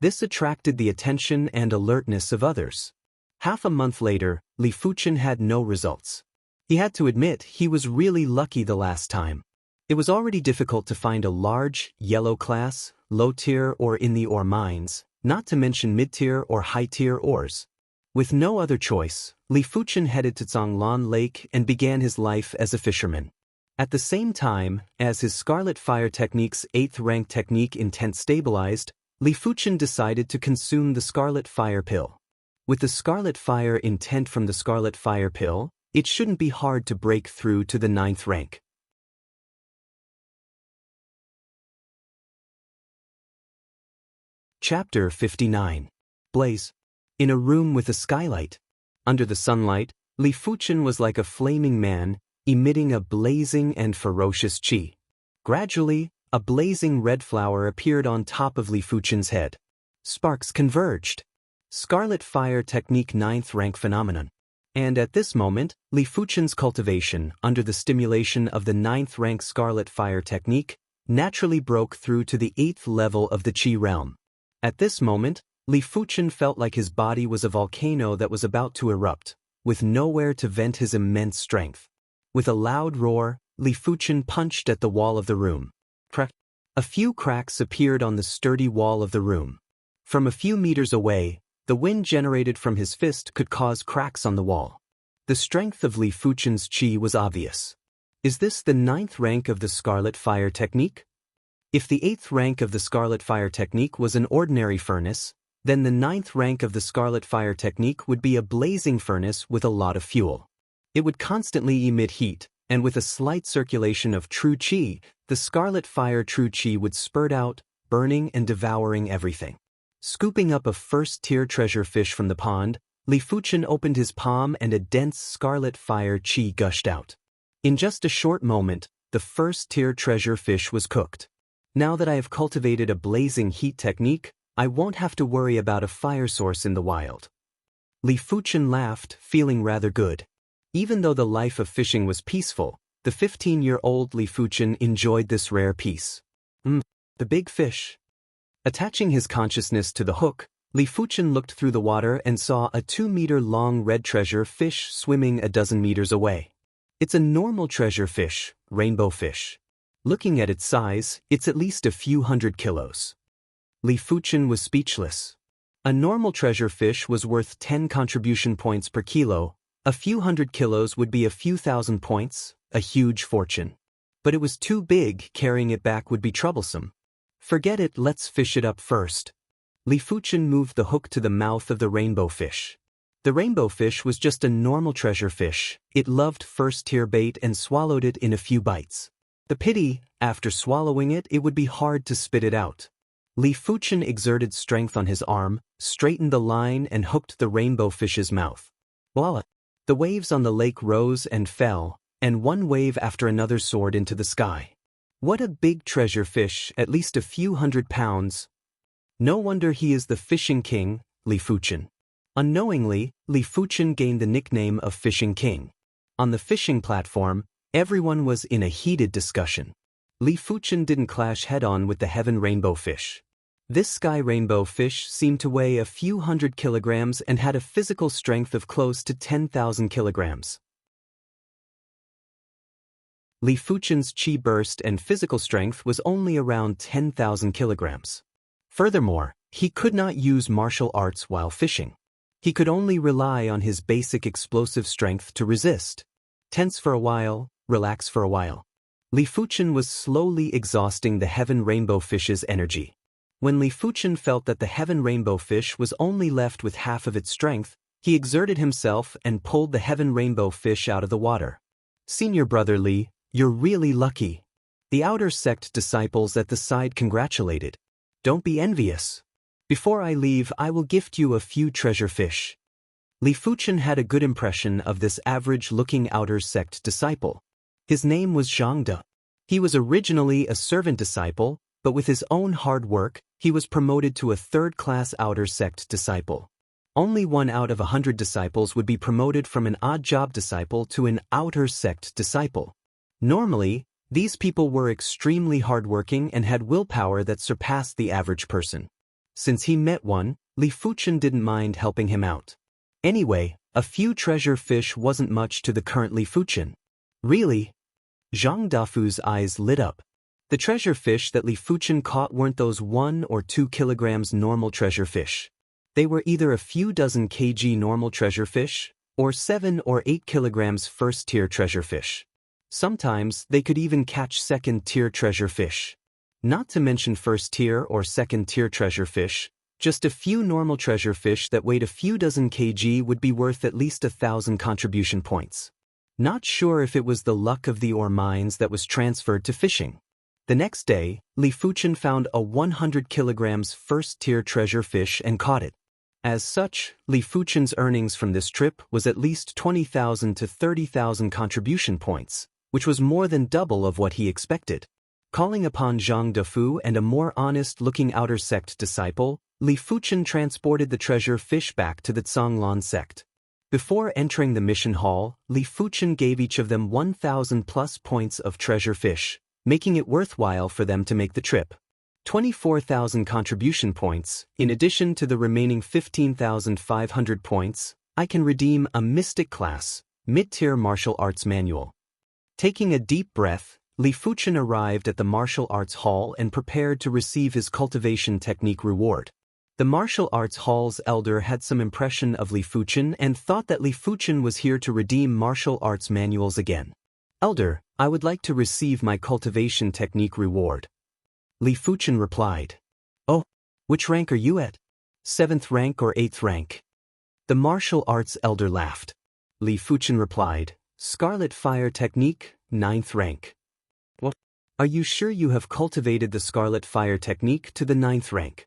This attracted the attention and alertness of others. Half a month later, Li Fuchen had no results. He had to admit he was really lucky the last time. It was already difficult to find a large, yellow class, low tier or in the ore mines, not to mention mid-tier or high-tier ores. With no other choice, Li Fuchen headed to Zhanglan Lake and began his life as a fisherman. At the same time, as his Scarlet Fire Technique's 8th rank technique intent stabilized, Li Fuchen decided to consume the Scarlet Fire Pill. With the Scarlet Fire intent from the Scarlet Fire Pill, it shouldn't be hard to break through to the 9th rank. Chapter 59. Blaze. In a room with a skylight. Under the sunlight, Li Fuchen was like a flaming man, emitting a blazing and ferocious qi. Gradually, a blazing red flower appeared on top of Li Fuchen's head. Sparks converged. Scarlet Fire Technique 9th rank phenomenon. And at this moment, Li Fuchen's cultivation, under the stimulation of the 9th rank Scarlet Fire Technique, naturally broke through to the 8th level of the qi realm. At this moment, Li Fuchen felt like his body was a volcano that was about to erupt, with nowhere to vent his immense strength. With a loud roar, Li Fuchen punched at the wall of the room. Crack. A few cracks appeared on the sturdy wall of the room. From a few meters away, the wind generated from his fist could cause cracks on the wall. The strength of Li Fuchen's qi was obvious. Is this the 9th rank of the Scarlet Fire Technique? If the 8th rank of the Scarlet Fire Technique was an ordinary furnace, then the 9th rank of the Scarlet Fire Technique would be a blazing furnace with a lot of fuel. It would constantly emit heat, and with a slight circulation of true qi, the Scarlet Fire true qi would spurt out, burning and devouring everything. Scooping up a first-tier treasure fish from the pond, Li Fuchen opened his palm and a dense Scarlet Fire qi gushed out. In just a short moment, the first-tier treasure fish was cooked. Now that I have cultivated a blazing heat technique, I won't have to worry about a fire source in the wild. Li Fuchen laughed, feeling rather good. Even though the life of fishing was peaceful, the 15-year-old Li Fuchen enjoyed this rare peace. The big fish. Attaching his consciousness to the hook, Li Fuchen looked through the water and saw a 2-meter-long red treasure fish swimming a dozen meters away. It's a normal treasure fish, rainbow fish. Looking at its size, it's at least a few hundred kilos. Li Fuchen was speechless. A normal treasure fish was worth 10 contribution points per kilo. A few hundred kilos would be a few thousand points, a huge fortune. But it was too big, carrying it back would be troublesome. Forget it, let's fish it up first. Li Fuchen moved the hook to the mouth of the rainbow fish. The rainbow fish was just a normal treasure fish. It loved first-tier bait and swallowed it in a few bites. The pity, after swallowing it, it would be hard to spit it out. Li Fuchen exerted strength on his arm, straightened the line and hooked the rainbow fish's mouth. Voila! The waves on the lake rose and fell, and one wave after another soared into the sky. What a big treasure fish, at least a few hundred pounds. No wonder he is the fishing king, Li Fuchen. Unknowingly, Li Fuchen gained the nickname of Fishing King. On the fishing platform, everyone was in a heated discussion. Li Fuchen didn't clash head-on with the heaven rainbow fish. This sky rainbow fish seemed to weigh a few hundred kilograms and had a physical strength of close to 10,000 kilograms. Li Fuchen's qi burst and physical strength was only around 10,000 kilograms. Furthermore, he could not use martial arts while fishing. He could only rely on his basic explosive strength to resist. Tense for a while, relax for a while. Li Fuchen was slowly exhausting the heaven rainbow fish's energy. When Li Fuchen felt that the heaven rainbow fish was only left with half of its strength, he exerted himself and pulled the heaven rainbow fish out of the water. Senior brother Li, you're really lucky. The outer sect disciples at the side congratulated. Don't be envious. Before I leave, I will gift you a few treasure fish. Li Fuchen had a good impression of this average-looking outer sect disciple. His name was Xianxia. He was originally a servant disciple, but with his own hard work, he was promoted to a third-class outer sect disciple. Only 1 out of 100 disciples would be promoted from an odd-job disciple to an outer sect disciple. Normally, these people were extremely hardworking and had willpower that surpassed the average person. Since he met one, Li Fuchen didn't mind helping him out. Anyway, a few treasure fish wasn't much to the current Li Fuchen. Really? Zhang Dafu's eyes lit up. The treasure fish that Li Fuchen caught weren't those 1 or 2 kilograms normal treasure fish. They were either a few dozen kg normal treasure fish, or 7 or 8 kilograms first-tier treasure fish. Sometimes they could even catch second-tier treasure fish. Not to mention first-tier or second-tier treasure fish, just a few normal treasure fish that weighed a few dozen kg would be worth at least 1,000 contribution points. Not sure if it was the luck of the ore mines that was transferred to fishing. The next day, Li Fuchen found a 100 kilograms first-tier treasure fish and caught it. As such, Li Fuchen's earnings from this trip was at least 20,000 to 30,000 contribution points, which was more than double of what he expected. Calling upon Zhang Defu and a more honest-looking outer sect disciple, Li Fuchen transported the treasure fish back to the Zhanglan sect. Before entering the mission hall, Li Fuchen gave each of them 1,000 plus points of treasure fish, making it worthwhile for them to make the trip. 24,000 contribution points, in addition to the remaining 15,500 points, I can redeem a Mystic class, mid-tier martial arts manual. Taking a deep breath, Li Fuchen arrived at the martial arts hall and prepared to receive his cultivation technique reward. The martial arts hall's elder had some impression of Li Fuchen and thought that Li Fuchen was here to redeem martial arts manuals again. "Elder, I would like to receive my cultivation technique reward." Li Fuchen replied. "Oh, which rank are you at? 7th rank or 8th rank?" The martial arts elder laughed. Li Fuchen replied, "Scarlet Fire Technique, 9th rank." "What? Are you sure you have cultivated the Scarlet Fire Technique to the 9th rank?"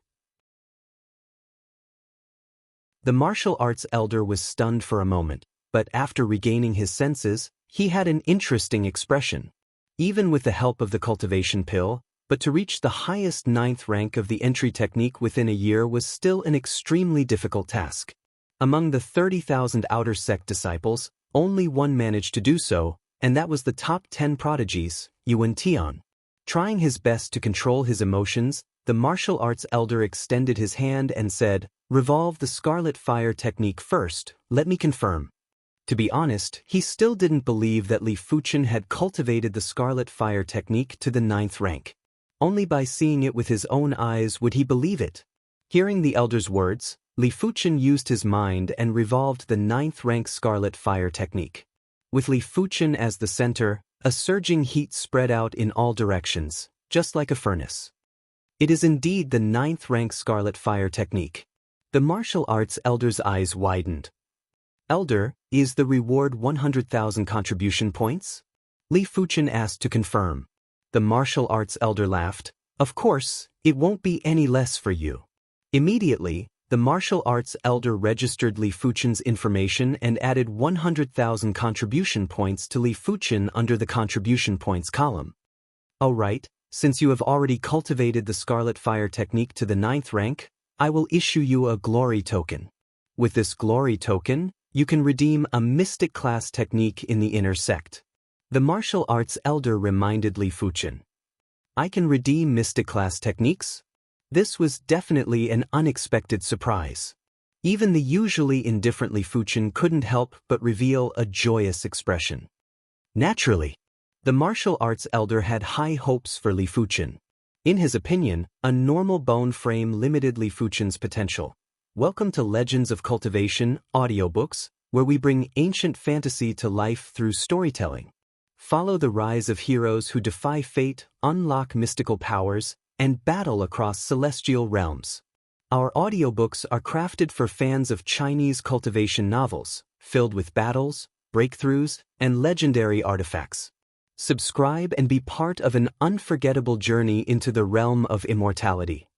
The martial arts elder was stunned for a moment, but after regaining his senses, he had an interesting expression. Even with the help of the cultivation pill, but to reach the highest 9th rank of the entry technique within a year was still an extremely difficult task. Among the 30,000 outer sect disciples, only one managed to do so, and that was the top 10 prodigies, Yuan Tian. Trying his best to control his emotions, the martial arts elder extended his hand and said, "Revolve the Scarlet Fire Technique first, let me confirm." To be honest, he still didn't believe that Li Fuchen had cultivated the Scarlet Fire Technique to the 9th rank. Only by seeing it with his own eyes would he believe it. Hearing the elder's words, Li Fuchen used his mind and revolved the 9th rank Scarlet Fire Technique. With Li Fuchen as the center, a surging heat spread out in all directions, just like a furnace. It is indeed the 9th rank Scarlet Fire Technique. The martial arts elder's eyes widened. "Elder, is the reward 100,000 contribution points?" Li Fuchen asked to confirm. The martial arts elder laughed. "Of course, it won't be any less for you." Immediately, the martial arts elder registered Li Fuchen's information and added 100,000 contribution points to Li Fuchen under the contribution points column. "All right, since you have already cultivated the Scarlet Fire Technique to the 9th rank, I will issue you a glory token. With this glory token, you can redeem a Mystic class technique in the inner sect." The martial arts elder reminded Li Fuchen. "I can redeem Mystic class techniques?" This was definitely an unexpected surprise. Even the usually indifferent Li Fuchen couldn't help but reveal a joyous expression. Naturally, the martial arts elder had high hopes for Li Fuchen. In his opinion, a normal bone frame limited Li Fuchen's potential. Welcome to Legends of Cultivation, audiobooks, where we bring ancient fantasy to life through storytelling. Follow the rise of heroes who defy fate, unlock mystical powers, and battle across celestial realms. Our audiobooks are crafted for fans of Chinese cultivation novels, filled with battles, breakthroughs, and legendary artifacts. Subscribe and be part of an unforgettable journey into the realm of immortality.